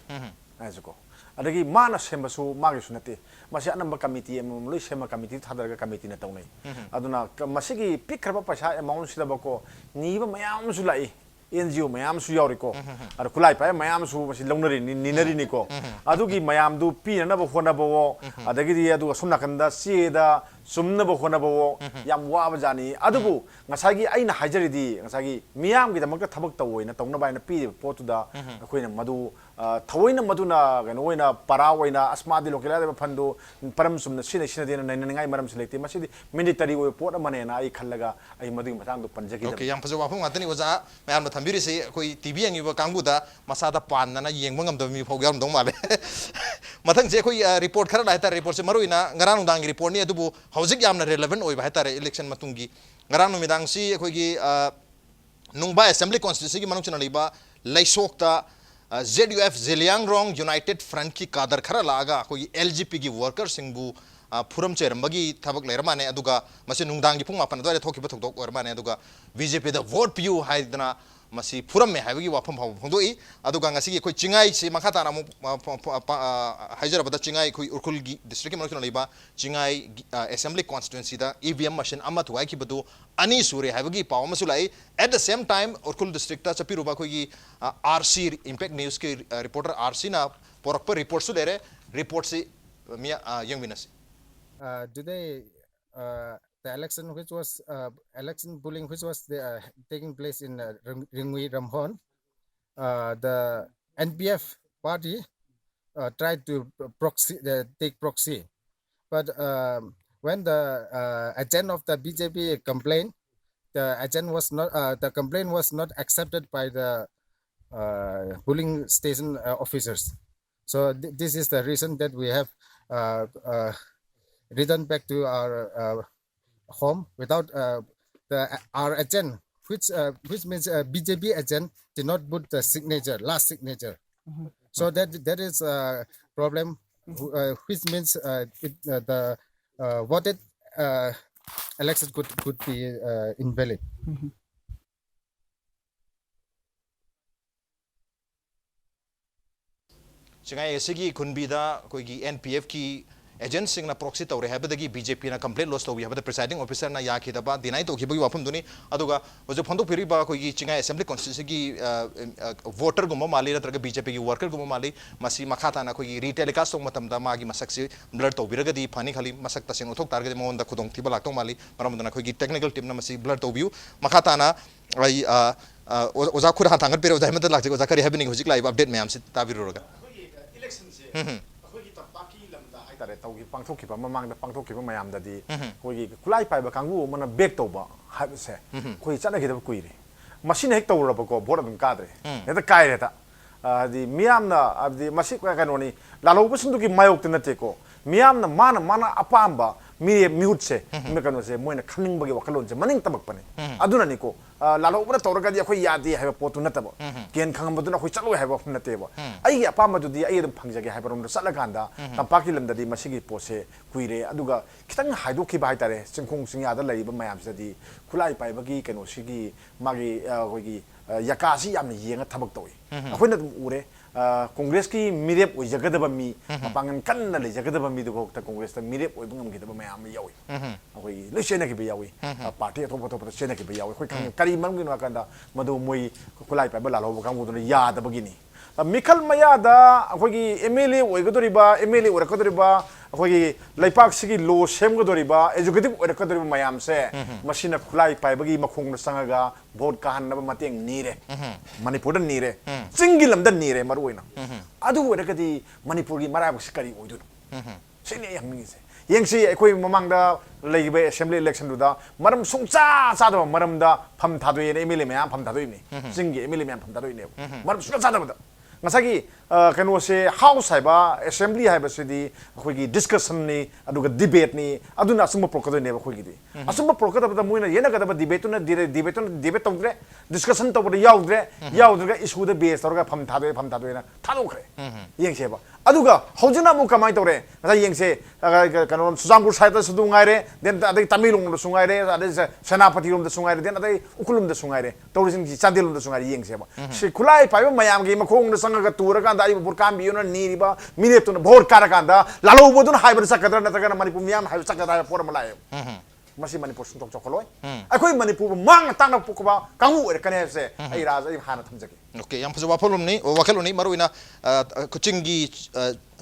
ऐसे को. अदगी माना सेम्बसु मागे सुनते. मासे अनंबा कमिटी मुली सेम्बा कमिटी थादर का कमिटी न तौने. अदुना मासे की पिक करबा पैसा अमाउंट सिदा बको नीबा मयाम सुलाई. NGO mayam su yauriko ar kulai pa mayam su masi longnari ninari niko adugi mayam du pi na ba khona bo adagi di adu sumna kanda si da sumna ba khona bo yam wa ba jani adubu ngasagi aina hajari di ngasagi miyam gi damak thabak tawoina tongna ba na pi potu da khoina madu thawoina maduna gano oina para oina asmadi lokela de phando param sumna sine sine de na ngai maram selekti masi military o pot amane na ai khallaga ai madu matang du panjagi okay yam phajo wafung atani oza mayam thambiri se koi tv ang iba kangbuda masada pan na yeng mangam do mi phogam dong male mathang je koi report khara lai ta report se maruina ngarang dang report ni adubu hojik yamna relevant oi ba ta election matungi ngarang no midang si koi gi nungba assembly constituency gi manung chana liba laisokta ZUF Zeliangrong United Front ki kadar khara laga koi LGP gi worker singbu Puram Cherambagi Tabak Lermane Aduga Masi Nungdangi Puma Panada Toki Batok or Mane Aduga VJP the vote Piu Haidana Masi Puram me have you wapum Hondoi Adugangasi Ko Chingai Si Makata Hajar about the Chingai Urkulgi district Liba Chingai assembly constituency the EVM machine Amatu Aikibadu Ani Suri Havagi Pawamasulai at the same time Urkul district Chapirubakogi RC Impact News reporter RC na Porokpa reports to reports Mia young winners. Today, the election which was election polling which was taking place in Ringwi Ramhon, the NPF party tried to take proxy, but when the agent of the BJP complained, the complaint was not accepted by the polling station officers. So this is the reason that we have returned back to our home without our agent, which means BJP agent did not put the signature, last signature. So that is a problem, which means the voted election could be invalid. Chingai sigi kunbida koigi NPF ki agent sing na proxy tawre habadagi BJP na complaint loss tawi habada presiding officer na ya khidaba dinai to khibagi wafum duni aduga ojo phondo piri ba koigi chingai assembly constituency ki voter gumma mali natraga BJP ki worker gumma mali masi makhata na koigi retelecast tong matamda magi masak si blur tawbiragadi phani khali masak tasing uthok targadi mon da khudong thiba laktong mali maramdana koigi technical team na masi blur tawbiu makhata na ai oja khura hatangat pere oja hemata lakje oja kari happening hojik live update mayam si tabiruroga tare taugi pangthokki ba mamang da pangthokki ba mayam da di koigi kulai pai ba kangu mana back to ba haibse koi chana gi da kuire machine hek tawra ba ko bor dum kadre ne da kai re ta adi miyamna adi masik kanoni lalo busundu ki mayok tinate ko miyamna mana apamba mi mihut se me kanu se moina khaning bagi wakalon se maning tabak pane aduna ni ko lalo ubra tawraga di akhoi yadi haiba potu natabo ken khangam baduna khoi chalo haiba natebo ai apamba du di ai dum phangjage haiba rom sala ganda tampaki lamda di masigi pose kuire aduga kitang haido ki bai tare chingkhung singya da laiba mayam se di khulai pai bagi kanu sigi magi hoigi yakasi yamni yenga tabak tawi akhoi dum ure Congress ki mirep oi jagadaba mi mapangan kan na le jagadaba mi do ta Congress ta mirep oi bungam ki da mayam yawi akoi le sena ki be yawi party to sena ki be yawi khoi khang kari mam gi na kanda madu moi kulai pa bala lo kam go ya da bagini mikal maya da akoi ki MLA oi godoriba MLA oi kodoriba akoi ki laipak sigi lo sem godoriba executive oi kodoriba mayam se machine kulai pa bagi makhong na sangaga vote ka han na mateng nire Manipur nire singilam da nire maruina adu oi kadi Manipur gi marab sikari oi du sini yang ni se yengsi akoi mamang da leibe assembly election du da maram sungcha sa da maram da pham thadoi ne MLA mayam pham thadoi ni singi MLA mayam pham thadoi ne maram sungcha sa da ngasagi kanu se house haiba assembly haiba sidi akhoi discussion ni aduga debate ni aduna asumba prokado ne akhoi gi asumba prokado da muina yena kada debate na debate tawdre discussion tawbre yaudre issue da base tawga pham thadoi na thadokre yengse ba aduga hojuna mu kamai tawre ngasai yengse kanu sujangpur side da sudu ngaire den adai tamilung da sungaire adai senapati rum da sungaire den adai ukulum da sungaire tawrisin ki chandilum da sungaire yengse ba se kulai paiba mayam gi makhong da sanga tura kan da bur kam biyo na niriba minute to vote kara kan da lalo bodun haibar sakadra na tagana Manipur miyam haibar sakadra por malay masi Manipur suntok chokoloi akoi Manipur mang tang pukba kamu er kane se ai raja ai hana thamjake okay yang phaja wapolum ni wakalum ni maruina kuchingi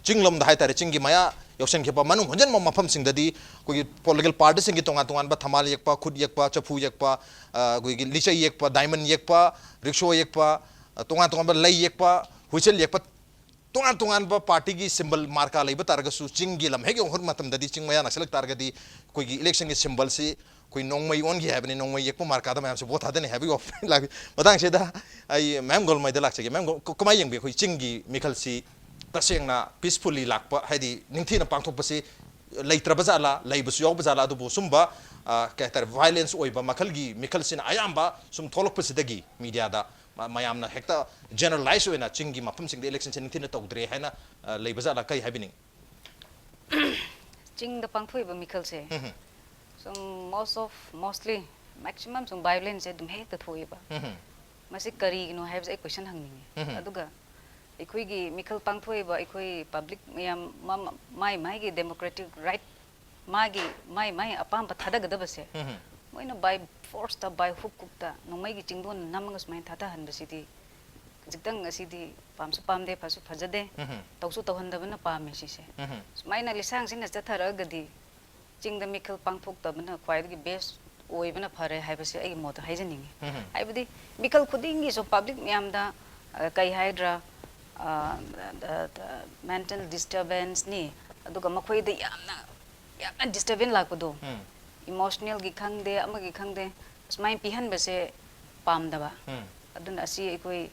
chinglom da haitare chingi maya yosen kepa manung honjan ma mafam sing dadi koi political party sing tonga tongan ba thamal yekpa khud yekpa chapu yekpa koi lichai yekpa diamond yekpa rickshaw yekpa tonga tonga ba lai yekpa huisel yekpa tongan ba party gi symbol marka lai ba targa su chingi lam hege hor matam dadi ching maya naselak targa di koi gi election gi symbol si koi nongmai on gi habni nongmai yekpa marka da mayam se botha dane habi of lag batang se da ai ma'am gol mai da lak che ma'am komai yeng be koi chingi mikal si tasengna peacefully lakpa haidi ningthina pangthok pasi leitraba jala leibusu yaw bajala adu sumba katar violence oiba makalgi mikalsin ayamba sum tholok pasidagi media da mayamna hekta generalize oina chingi mapam sing election ningthina tawdre haina leibajala kai habining ching da pangthoi ba mikalse mostly maximum some violence dum hekta thoi ba masi kari no have a question hangning aduga ikoi mikal pangthoi ba ikoi public yam mai gi democratic right mai apam pa thada gada base moina by force ta by hukuk ta no mai gi chingdon namangas mai thada han basidi jikdang asidi pam de phasu phajade tawsu tawhanda bana pam si se maina lisang sin na thara gadi chingda mikal pangthok ta bana kwai gi best oi bana phare hai base ai mot haijani ai budi mikal khuding gi so public yam da kai hydra the mental disturbance ni aduga makhoi da yamna disturbance lakpado emotional gi khangde ama gi khangde smai pihan base pam daba aduna asi ekoi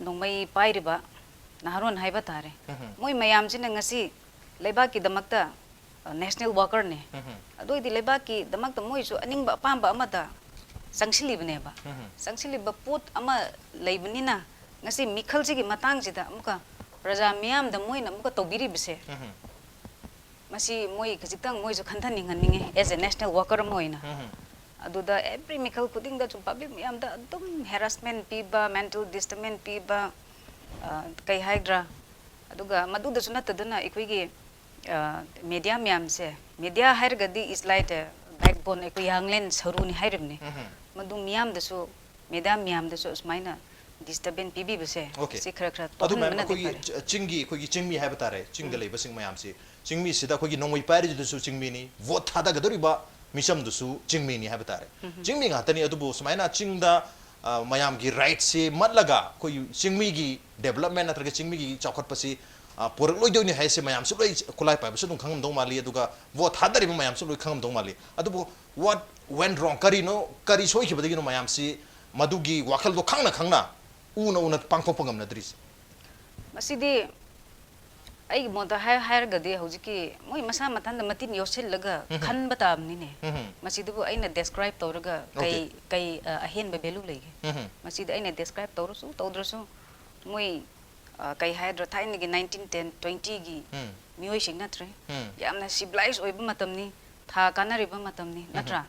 nongmai pairiba naharon haiba tare moi mayam sin ngasi leiba ki damakta national worker ne adoi di leiba ki damakta moi su aningba pamba amata sangsili bne ba sangsili ba pot ama leibnina ngasi mikhal ji gi matang jida amuka raja miyam da moina amuka tobiri bise masi moi khajitang moi ju khanthan ninge as a national worker moina aduda every mikhal putting da public miyam da dum harassment piba mental disturbance piba kai hydra aduga maduda sunata dana ikoi gi media miyam se media hair gadi is like a backbone ikoi hanglen saruni hairne madu miyam da so media miyam da so smaina disturbance pibi base si khara adu ma'am kogi chingi kogi chingmi ha batare chingda lei basing mayam si chingmi sida kogi nongmai pari du su chingmi ni vote thada gadori ba misam du su chingmi ni ha batare chingmi nga tani adu bo smaina chingda mayam gi right si matlaga koi chingmi gi development atraga chingmi gi chawkhat pasi porak loi doini hai se mayam su loi kulai pa su dong khangam dong mali aduga vote thadari mayam su loi khangam dong mali adu bo what went wrong kari soi ki badagi no mayam si madugi wakal do khangna una pangthok pangam na dris masidi ai moda hai gadi hojiki moi masa mathan da matin yosil laga khan batam ni ne masidi bu aina describe tawraga kai ahen be belu lege masidi aina describe tawrusu tawdrasu moi kai hydra thain ni 1910 20 gi mioi sing natre yamna civilized oiba matam ni tha kanariba matam ni natra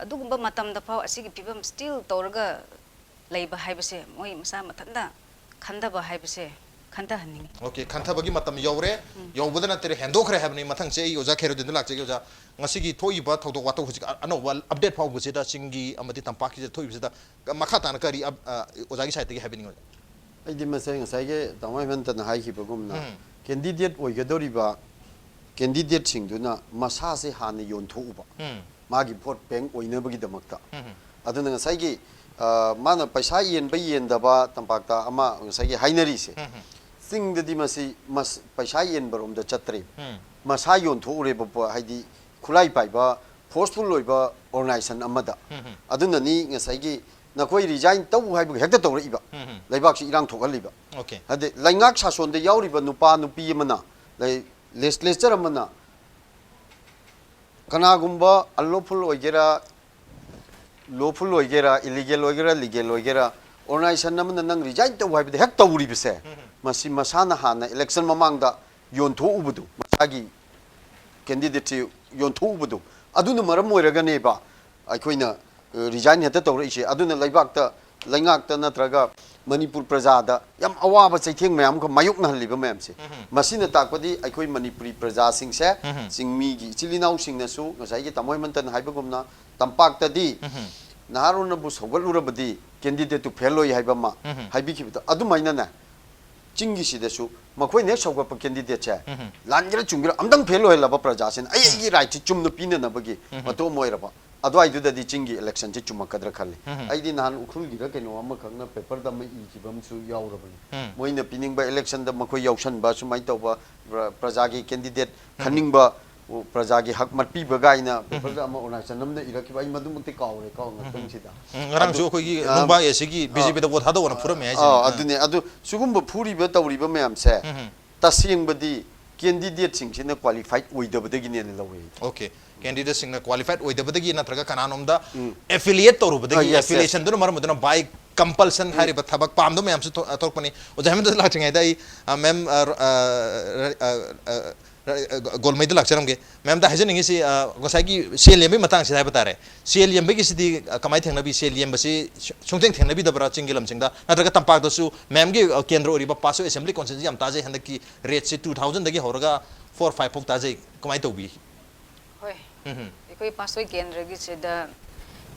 adugumba matam da phaw asigi pibam still tawraga leiba haibase moi masa mathanda khanda ba haibase khanda hanning okay khantha bagi matam yore yobada na tere hendo khre habni mathang che yoja khero din lak che yoja ngasigi thoi ba thok wato huji ano wal update phaw busi da singi amati tampak ki thoi busi da makha tan kari oja gi site gi happening ai di masai ngasai ge tamai men tan hai ki bagum na candidate oi ga dori ba candidate sing du na masa se han yon thu ba magi vote bank oi na bagi damakta aduna ngasai gi mana paisa yen ba yen da ba tampak ta ama ngasai gi hainari se sing da di masi mas paisa yen barom da chatre masa yon thu re ba haidi khulai pai ba forceful loi ba organization amada aduna ni ngasai gi na koi resign tau hai bu hekta tau ri ba leibak si irang thok ali ba okay ade laingak sa son de yauri ba nupa nupi mana lai legislature mana kana gumba unlawful oigera lawful oigera illegal oigera legal oigera organization namna nang resign tau hai ba hek tau ri bise masi masana hana election mamang da yon tho ubudu masagi candidate yon tho ubudu aduna maram oiraga ne ba aikoina resign heta tawra ise aduna laibak ta laingak ta natraga manipur praja da yam awaba chaitheng mayam ko mayuk na haliba mayam se masina takpadi aikoi manipuri praja sing se singmi gi chilinau sing na su ngasai gi tamoi mantan haiba gumna tampak ta di naharuna bu sogalura badi candidate to fellow haiba ma haibi ki bita adu maina na chingi si desu makoi ne sawga pa candidate cha langira chungira amdang fellow helaba praja sin ai gi right chum no pina na bagi mato moira ba adwai du da di chingi election chi chuma kadra khali ai di nan ukhul gi ra keno ama khangna paper da mai i kibam su yaw ra bani moina pining ba election da makoi yausan ba su mai to ba praja gi candidate khaning ba praja gi hak mat pi ba gaina paper da ama organization namna ira ki ba madu mukti kaw re kaw ngatong si da ngarang su khoi gi numba esigi bjp da bo thada wona pura me ai adune adu sugum ba phuri ba tawri ba mayam se tasing badi candidate sing sina qualified oidabadagi ne lawe okay candidate sing qualified oidabadagi natraga kananomda affiliate torubadagi affiliation do maram do by compulsion hari ba thabak pam do mayam su torpani o jaham da lachinga dai ma'am golmai da lakcharam ge ma'am da hajen ngi si gosai gi sel yembi matang si dai batare sel yembi gi sidi kamai thengna bi sel yemba si chungteng thengna bi da bara chingilam chingda natraga tampak da su ma'am gi kendra ori ba paso assembly constituency am taje handaki rate si 2000 dagi horaga 4 5 pok taje kamai to bi hoi ekoi pasoi kendra gi se da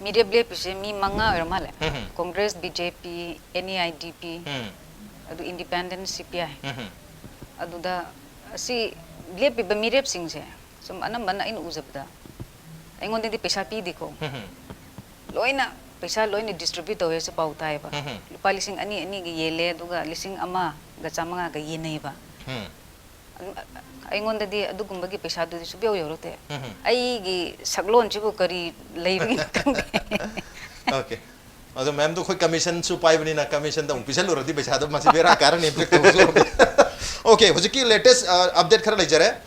media ble pise mi manga ermale congress bjp neidp adu independent cpi adu da si ble pi ba mirep sing se sum anam bana in uzabda aingon di pesa pi diko loina pesa loina distribute hoye se pautai ba lupa lising ani gi yele duga lising ama ga chamanga ga yenei ba aingon di adugumba gi pesa du subyo yorote ai gi saglon chibu kari leibi okay ado ma'am do khoi commission su pai bani na commission da pisal ro di pesa do masi bera karan impact ho okay hojiki latest update khara lejare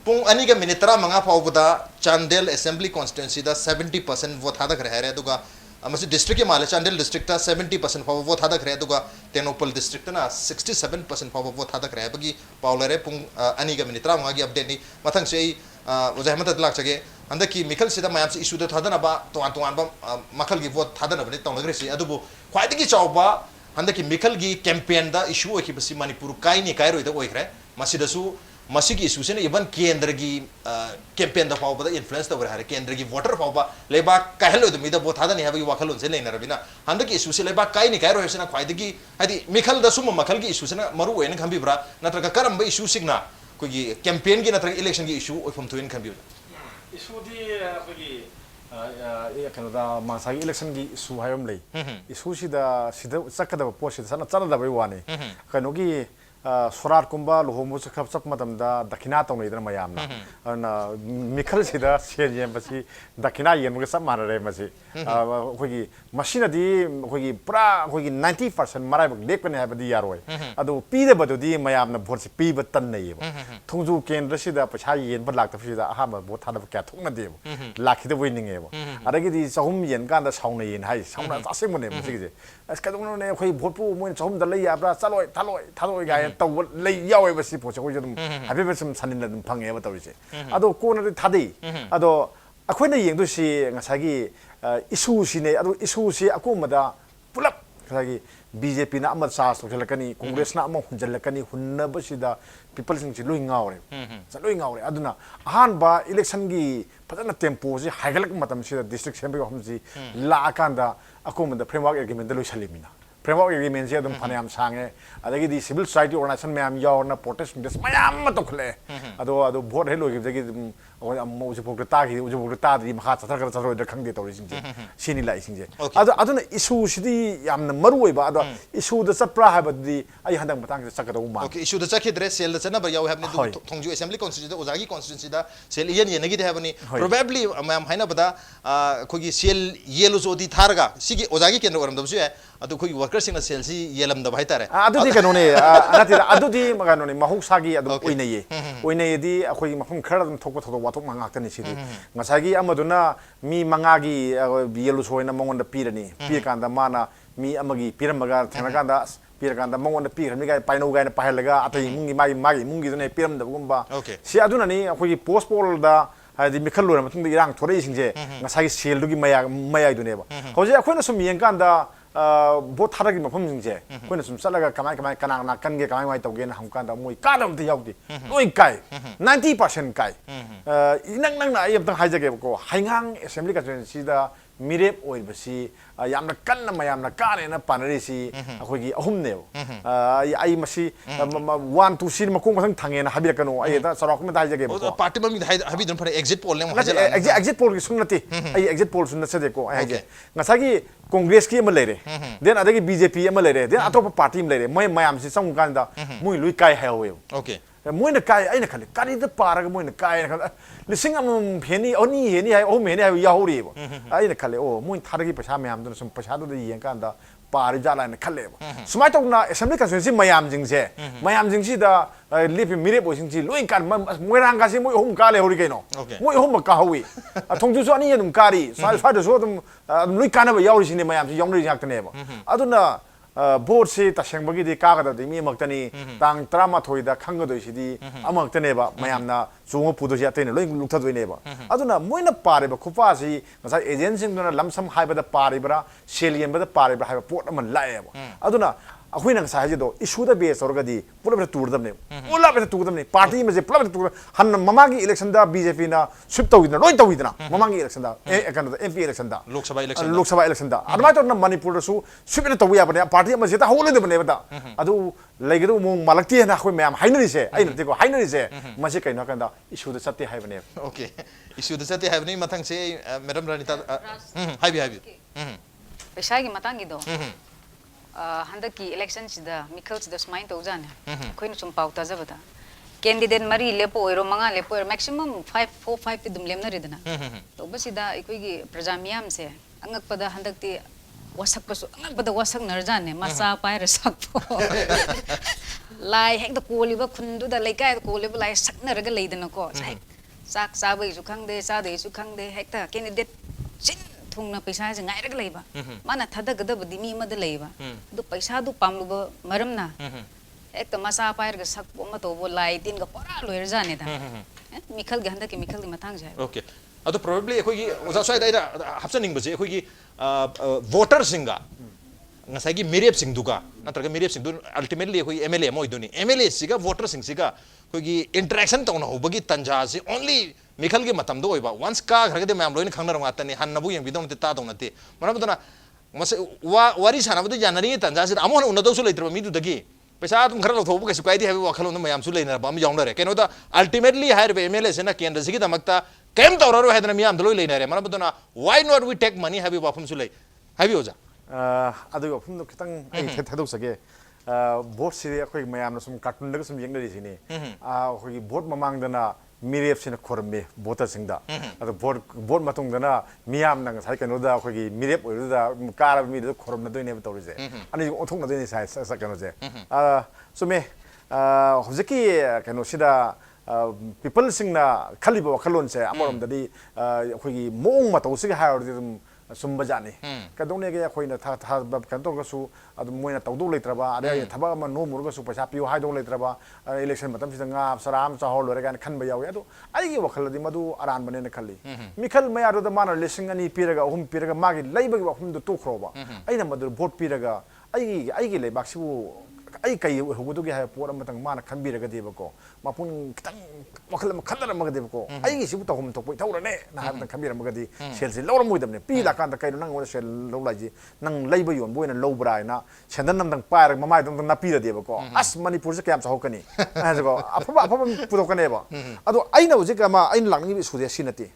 pung ani ga minitra manga phawbuda chandel assembly constituency da 70% vote hada khare re duga amasi district ke male chandel district ta 70% vote hada khare duga tenopal district na 67% vote hada khare bagi paulare pung ani ga minitra manga gi update ni mathang sei ojahmat lak chage andaki mikhal sida mayam se issue da thadana ba to an ba makhal gi vote thadana bani tonagre si adubu khwaidigi chawba andaki mikhal gi campaign da issue ki basi manipur kai ni kai roi da oikre masida su masigi issue se even kendra gi campaign da pawba da influence da wer hare kendra gi voter pawba leba kahelo da mi da vote hadani habi wakhalon se leina rabina andaki issue se leba kai ni kai roi se na khwaidigi hadi mikhal da sum makhal gi issue se na maru oina khambi bra natraga karam ba issue signa ko gi campaign gi natraga election gi issue oifam tuin khambi issue di ko gi kano da masagi election gi issue hayom lei issue sida chakada post sida sana chana da bai wani kano gi sorar kumba lohomu se khap chap matam da dakina tong nei da mayam na mikhal sida sen yem basi dakina yen mu sab mar re masi khoi machine di khoi pura khoi 90% marai bak lek ne habdi yaroi adu pi de badu di mayam na bhor se pi ba tan nei ba thongju kendra sida pacha yen ba lak ta sida ha ba bo tha da ka thok na de lakhi de winning e ba adagi di chahum yen kan da saung nei yen hai saung na asem ne masi ge as ka dong ne khoi bhor pu mo chahum da lai ya bra chaloi thaloi ga tau lei yawe ba si po che khoi jum habi ba sam sanin la dum phang e ba tawi se ado ko na thadi ado akhoi na yeng du si ngasagi issue si ne ado issue si akumada pulap ngasagi BJP na amat sa so khelakani Congress na among hunjalakani hunna ba sida people sing si loi ngawre sa loi ngawre aduna ahan ba election gi padana tempo si haigalak matam sida district assembly hom si la akanda akumada framework agreement loi salimina framework agreement si adum phanayam sange adagi di civil society organization mayam yaw na protest des mayam ma tokhle ado vote helo gi jagi mo je pok ta gi je pok ta di makha chathar kar charo da khangde tori sing je sini lai sing je ado na issue sidi yamna maroi ba ado issue da sapra ha ba di ai handang matang se sakado ma okay issue da chakhe dress sel da chana ba yaw have ni thongju assembly constituency da ozagi constituency da sel yen yen gi de have ni probably mayam haina bada khogi sel yelo zo di tharga sigi ozagi kendra oram da su ado khogi workers sing na sel si yelam da bhai tare adu di kanone anati adu di maganone mahuk sagi adu oine di akhoi mafum khara dum thok thok wathok mangak tani sidi ngasagi amaduna mi mangagi yelu soina mongon da pirani pi kanda mana mi amagi piramaga thanakanda pir kanda mongon da pir mi ga paino ga na pahalaga atai mungi mungi dune piram da gumba si aduna ni akhoi post poll da hadi mikhal lo matung da irang thore singje ngasagi sel dugi maya dune ba hoje akhoi na sum yeng kanda bo tharagi mafam jingje koina sum salaga kamai kana na kan ge kamai mai tawge na hamkan da moi ka dam ti yaudi loi kai 90% kai nang na ayam tang haijage ko haingang assembly constituency da mirep oi basi yamna kan na mayamna ka ne na panari si akhoi gi ahum ne ai masi 1 2 sin makung masang thange na habia kanu ai da sarok me haijage ko party bam habi dun phare exit poll ne exit poll gi sunnati ai exit poll sunna se de ko ai je ngasagi Congress ki ama lere then adagi BJP ama lere then atop party am lere moi mayam si sang kan da moi lui kai hawe okay moi na kai ai na khale kari da paraga moi na kai na lising am pheni oni heni hai o meni hai ya hori bo ai na khale o moi tharagi paisa mayam dun sum paisa da yen kan da pari jala na khale bo sumai tok na assembly constituency mayam jing se mayam jing si da lipi mire bo sing si lui kan moi rang ka si moi hom ka le hori kai no moi hom ka hawi thongju so ani dum kari sai fa da so dum lui kan ba yauri sini mayam si yong ri jak tane bo aduna board se ta seng bagi de ka ga da de mi mak tani tang trama thoi da khang ga doi si di amak tane ba mayam na chungo pu do ja tane loi luk tha doi ne ba aduna moi na pare ba khupa si ngasa agent sing na lamsam hai ba da pare bra selian ba da pare bra hai ba pot man lae ba aduna akhoi nang sa do issue da base or ga di pura tur dam ne pula be tur dam ne party me je pula tur han mama gi election da BJP na shift to loi to idna mama gi election da kan da MP election da Lok Sabha election da adma to na Manipur su shift to ya ba party me je ta hole de ne ba adu lai ga mo malakti na khoi mayam hainari se ai ne ko hainari se ma se kai na kan da issue da satte hai ba ne okay issue da satte hai ba ne mathang se madam Ranita hai pesai gi matang gi do handaki election sida mikhal sida smain to jan koin sum pau ta jabata candidate mari lepo ero manga lepo maximum 5 ti dum lemna ridana to basida ikoi gi prajamiam se angak pada handakti wasak pasu angak pada wasak narjan ne masa pai rasak po lai hek da koli ba khundu da laikai koli ba lai sakna raga leidana ko sak sabai su khangde sa de su khangde hek ta candidate sin thungna paisa je ngai rag leiba mana thada gada badi mi mad leiba du paisa du pamlu ba maram na ek ta masa pair ga sak ma to bo lai tin ga pora loir jane da mikhal ga handa ke mikhal di mathang jai okay ado probably khoi gi oza sai dai hapchaning ba je khoi gi voter singa ngasai gi mirep sing duga natraga mirep sing du ultimately khoi MLA moi duni MLA siga voter sing siga khoi gi interaction tawna hobagi tanja si only mikhal gi matam do oiba once ka ghar ge mam loin khangna rong atani han nabu yang bidon te ta dong nate manabudana mase wari sana bu janari tanja si amon unna do su leitre mi du dagi pesa tum khara lo thobu ke su kai di habi wakhalo na mayam su leina ba mi yong re keno da ultimately hire MLA se na kendra sigi damakta kem tawraro hedna mi am do leina re manabudana why not we take money habi wafum su lei habi oja adu wafum do kitang ai the thadok sage vote si akhoi mayam na sum cartoon da sum yengda sini akhoi vote mamang dana mirep sina khorme voter singda ado vote matung dana miyam nang sai kano da akhoi mirep oiru da kara mi da khorom na doine ba torize ani othong na doine sai sa kano je sume hojiki kano sida people singna khaliba wakhalon se amorom dadi akhoi mong ma tawsi ha or sumba jani kadone ge khoi na tha kan to su adu moina tawdu leitraba ade thaba ma no murga su paisa piu hai do leitraba election matam sida nga saram cha hol lore gan khan ba yawi adu ai ge wakhal di madu aran bane na khali mikhal maya do da mana lesing ani piraga hum piraga magi leiba gi wakhum do to khroba aina madu vote piraga ai ge leibak sibu ai kai hugudu ge ha pora matang mana khanbiraga deba ko mapun kitang wakhal ma khandara ma deba ko ai gi sibu to hum to poi thawra ne na ha khanbira ma di sel si lawra moi damne pi la kan da kai nang wala sel law laji nang leiba yon boina low brai na sendan nam dang pa ma mai dang na pi da deba ko as manipur se kyam sa hokani ha ko apa pudo kane ba ado aina hojik ma aina lang ni su de sinati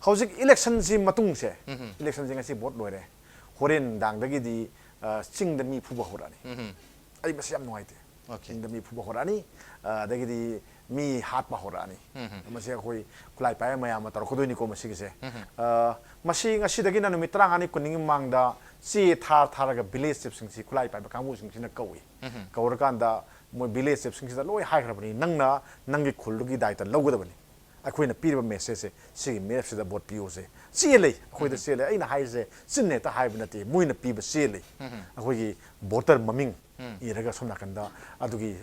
hojik election si matung se election si ngasi vote loire horen dang da gi di sing da mi phuba horani ai basi am noite okay da mi phuba horani da gi di mi hat ba horani masi khoi kulai pa ma ya ma tar khodoi ni ko masi se masi ngasi da gi na mi trang ani kuning mangda si thar ga village sip sing si kulai pa ba kamu sing sina kawi kawr kan da mo village sip sing si da loi hai khrabani nangna nangi khullu gi daita logudabani akhoi na piriba message si me se da bot piu se si le akhoi da se le ai na hai se sinne ta hai binati muina piba se le akhoi gi voter maming iraga somna kanda adugi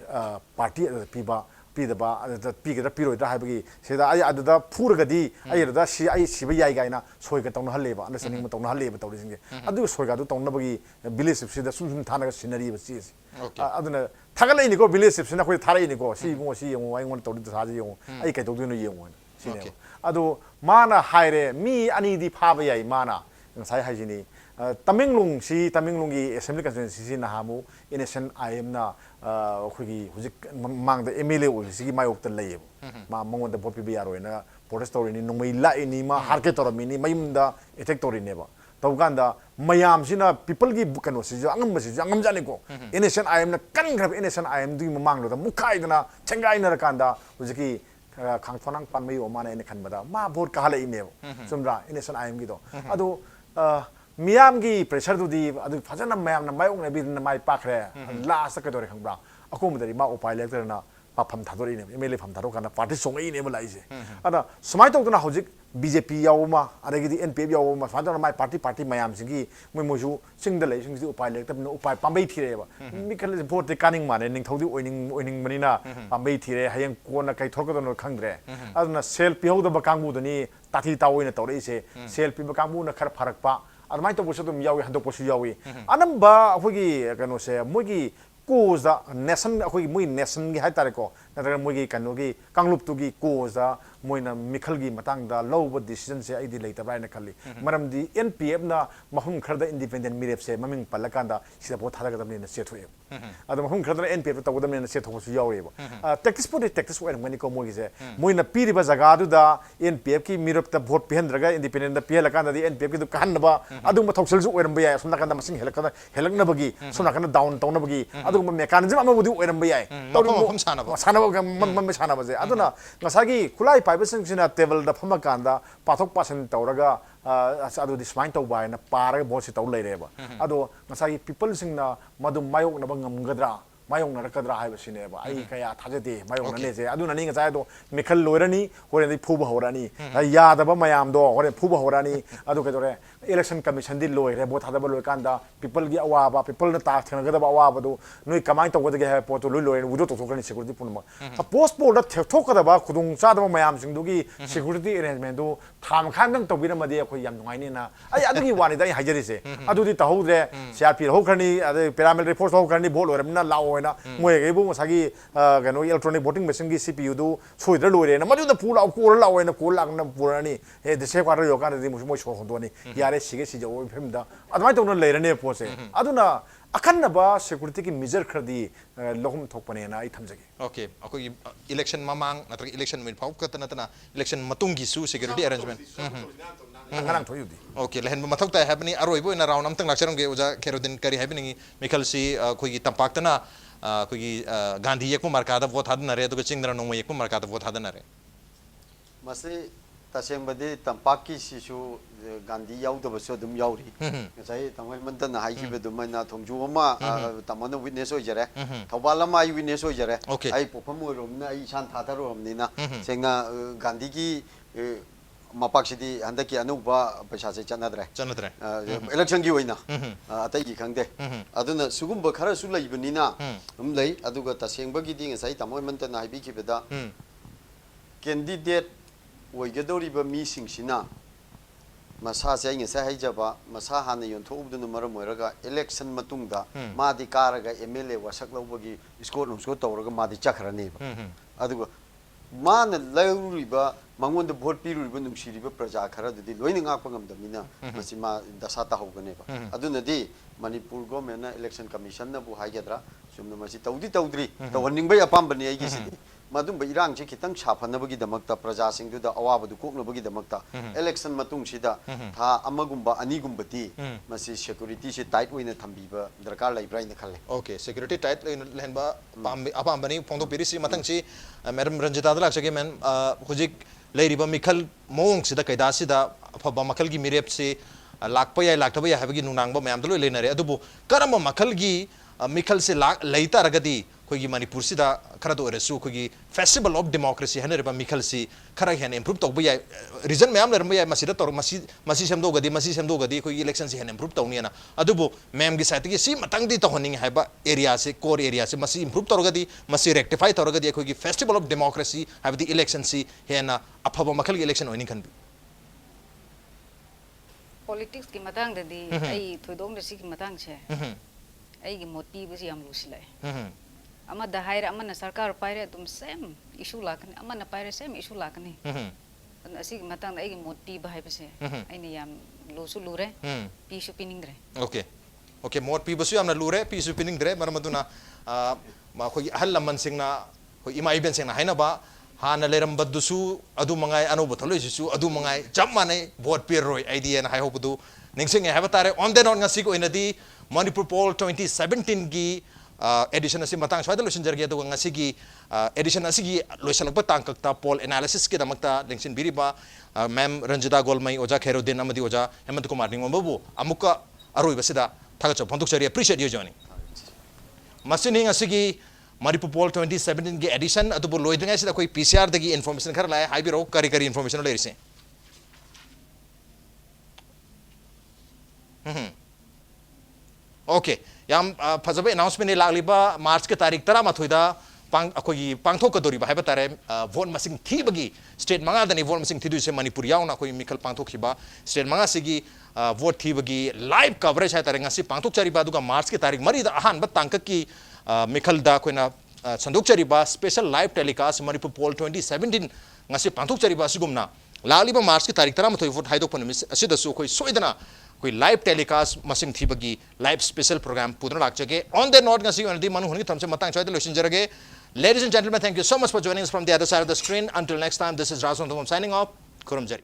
party piba pidaba pigada piroida haibagi seda ai adada phurgadi ai da si ai siba yai gaina soiga tawna haleba understanding ma tawna haleba tawri singe adu soiga du tawna bagi village sida sum thanaga scenery ba si aduna thagalai ni ko village sina khoi tharai ni ko si mo si yo ai ngon tawdi thaji yo ai kai tawdu no yo sine adu mana haire mi ani di phaba yai mana sai hajini Tamenglong si Tamenglongi assembly constituency si nahamu innocent IM na khoi hujik mang da MLA ul si mayok ta lay ma mangon da vote bi yaro na protest story ni nongmai la ni ma harke tor mi ni mayum da attack tori ne ba taw ganda mayam sina people gi kano si angam si angam jane ko innocent IM na kan grab innocent IM du mang lo da mukai na chengai na kanda hujiki khang thonang pan mai o ma na ne khan bada ma vote ka halai ne sumra innocent IM gi do adu Miam gi pressure du di adu phajana mayam na mayong na bi na mai pakre last ka dore khangbra akom dari ma upai lector na pa pham thadori ne MLA pham tharo kana party songai ne malai je ana smai tok na hojik BJP yauma adagi di NPF yauma phajana mai party mayam singi moi moju sing da lei sing di upai lector na upai pambai thire ba mi khale vote kaning mane ning thodi oining manina pambai thire hayang kona kai thorka don khangdre aduna self pihau da bakangbu dani tathi tawoina tawre se self pi bakangbu na khar pharak pa admai to bosu dum yawi handok bosu yawi anamba akhoi kano se mogi koza nation akhoi moi nation gi haitare ko natra mogi kano gi kanglup tu gi koza moina mikhal gi matang da low decision se aidi leita bai na khali maram di NPF na mahum kharda independent mirep se maming palakanda sida bo thada ga damne na se thoe adam mahum kharda NPF ta godam na se thoku su yawi ba tactics wer ngani ko mogi se moina piri ba jaga du da NPF ki mirep ta vote pihendraga independent da pihela kanda di NPF ki du kan ba adu ma thoksel su weram ba ya somna kanda masing helakna bagi somna kanda down tawna bagi adu ma mechanism ama budi weram ba ya tawdu sana ba man sana ba je aduna ngasagi kulai pai basing sina table da phama kanda pathok pasan tawraga adu di smine taw bai na para bo si taw leire ba adu ngasagi people sing na madu mayok na bang ngamgadra mayong na rakadra hai basine ba ai kaya thajade mayong na lese adu na ni ngasai do mikhal loirani hore di phuba horani ya da ba mayam do hore phuba horani adu ke dore election commission di loire bo thada ba loi kanda people gi awa ba people na ta thanga da ba awa ba do noi kamai to gode ge po to loi loi udo to thokani security punma post poll da thok da ba khudung cha da mayam sing du gi security arrangement do tham kham dang to bi na ma de khoi yam ngai ni na ai adu gi wani da hajari se adu di tahudre CRP ho khani adu paramilitary force ho khani bol oram na lao na moi ge bu sagi kano electronic voting machine gi CPU du soidra loire na madu da pula ko la na ko la na purani he de se kwara yo kan di mo so hondo ni yare sige si jo phemda admai to no leire ne pose aduna akanna ba security ki measure khadi lohum thokpane na ai thamjage okay akoi election mamang natra election min phau ka tana election matung gi su security arrangement ngarang thoyudi okay lehen mathok ta habni aroi bo na round am tang lakcharam ge uja kherodin kari habni mikhal si khoi gi tampak tana कोई गांधी एक मार्का vote हादनरे तो चिंगदरा नोंग एक मार्का vote हादनरे मसे तसेंबदे तंपाकी सिसु गांधी याउदबसो दुम याउरी ngasai tamai mantan na haiki be dumai na thongju ma tamana witness oi jare thobala ma ai witness oi jare ai popam rom na ai san tha tha rom ni na sengna gandhi ki mapak sidi handaki anuba paisa se chanadre election gi oina atai gi khangde aduna sugumba khara su lai bani na lei aduga tasengba gi ding ngasai tamai mantan na habi ki beda candidate oigadoriba mi singsina masa se ngi sa haijaba masa hana yon thobduna maram oiraga election matungda madi karaga MLA wasak lobagi score no score tawraga madi chakhrani ba aduga mana lauriba mangonda vote piruriba nungsiriba praja khara dudi loina ngakpa ngamdamina masima dasa ta hogane ba aduna di manipur government na election commission na bu haigedra sumna masi tawdi tawdri tawning apam bani ai gi sidi madum irang che kitang chaphanabagi damakta praja singdu da awabadu koknabagi damakta election matung sida tha amagumba anigumbati masi security se tight oina thambiba darkar laibra ina khalle okay security tight lenba apam bani phongdo pirisi matang chi madam ranjita dalak chage men hujik leiriba mikhal mong sida kaida sida phaba makhal gi mirep se lakpa ya laktaba ya habagi nunangba mayam dalo lenare adubu karamba makhal gi mikhal se leita ragadi कोई मणिपुर से खरा तो रेसु कोई festival of democracy है ना मिखल से खरा है इम्प्रूव तब या रीजन मैम लेरम या मसीदा तौर मसी सेमदोगदी कोई इलेक्शन से है इम्प्रूव तौनी ना अदुबो मैम की साइड की सी मतंग दी तौनिंग है एरिया से कोर एरिया से मसी इम्प्रूव तौरगदी मसी रेक्टिफाई तौरगदी कोई फेस्टिवल ऑफ डेमोक्रेसी है दी इलेक्शन से है ना अफब मखल की इलेक्शन होनी खन पॉलिटिक्स की मतंग ददी आई थोदोंग दसी की मतंग छे आई की मोटी बसी हम लुसिले अमा दहायर अमा न सरकार पायरे तुम सेम इशू लाकने अमा न पायरे सेम इशू लाकने असी मतंग आई मोटी बहाय बसे आई ने याम लोसु लुरे पीसु पिनिंग दरे ओके ओके मोट पी बसु याम न लुरे पीसु पिनिंग दरे मरमदुना मा खोई अहल लमन सिंगना खोई इमा इबेन सिंगना हाइनबा हान लेरम बदुसु अदु मंगाय अनु बथलोइसु अदु मंगाय जब माने वोट पेरोय आईडिया न हाय होबदु निंगसिंग है बतारे ऑन द नॉट ngasi ko inadi Manipur poll 2017 gi edition asi matang swada losin jarge to ngasi gi edition asi gi loisalak tangkakta poll analysis ki damakta lengsin biriba ma'am Ranjita Golmai oja Khairuddin amadi oja Hemant Kumar ningombabu amuka aroi basida thagacho phonduk chari appreciate you joining masini ngasi gi Manipur poll 2017 gi edition atubu loidinga sida koi PCR dagi information khar lai hai biro kari kari information le rise okay yam fazabe announcement lagliba march ke tarik tara mathoida pang akoi pangthok kadori ba haiba tare vote masing thibagi state manga dani vote masing thidu se Manipur yauna koi mikhal pangthok khiba state manga sigi vote thibagi live coverage hai tare ngasi pangthok chari ba duga march ke tarik mari da ahan ba tangka ki mikhal da koina sanduk chari ba special live telecast Manipur poll 2017 ngasi pangthok chari ba sigumna lagliba march ke tarik tara mathoi vote haidok panami asida su koi soidana कोई live telecast मसिंग थीबगी live special programme पुदन लाक्चगे ऑन द नोट ngasi onadi manu hungi thamse matang choide losin jarage ladies and gentlemen thank you so much for joining us from the other side of the screen until next time this is Razon Thom signing off kurum jari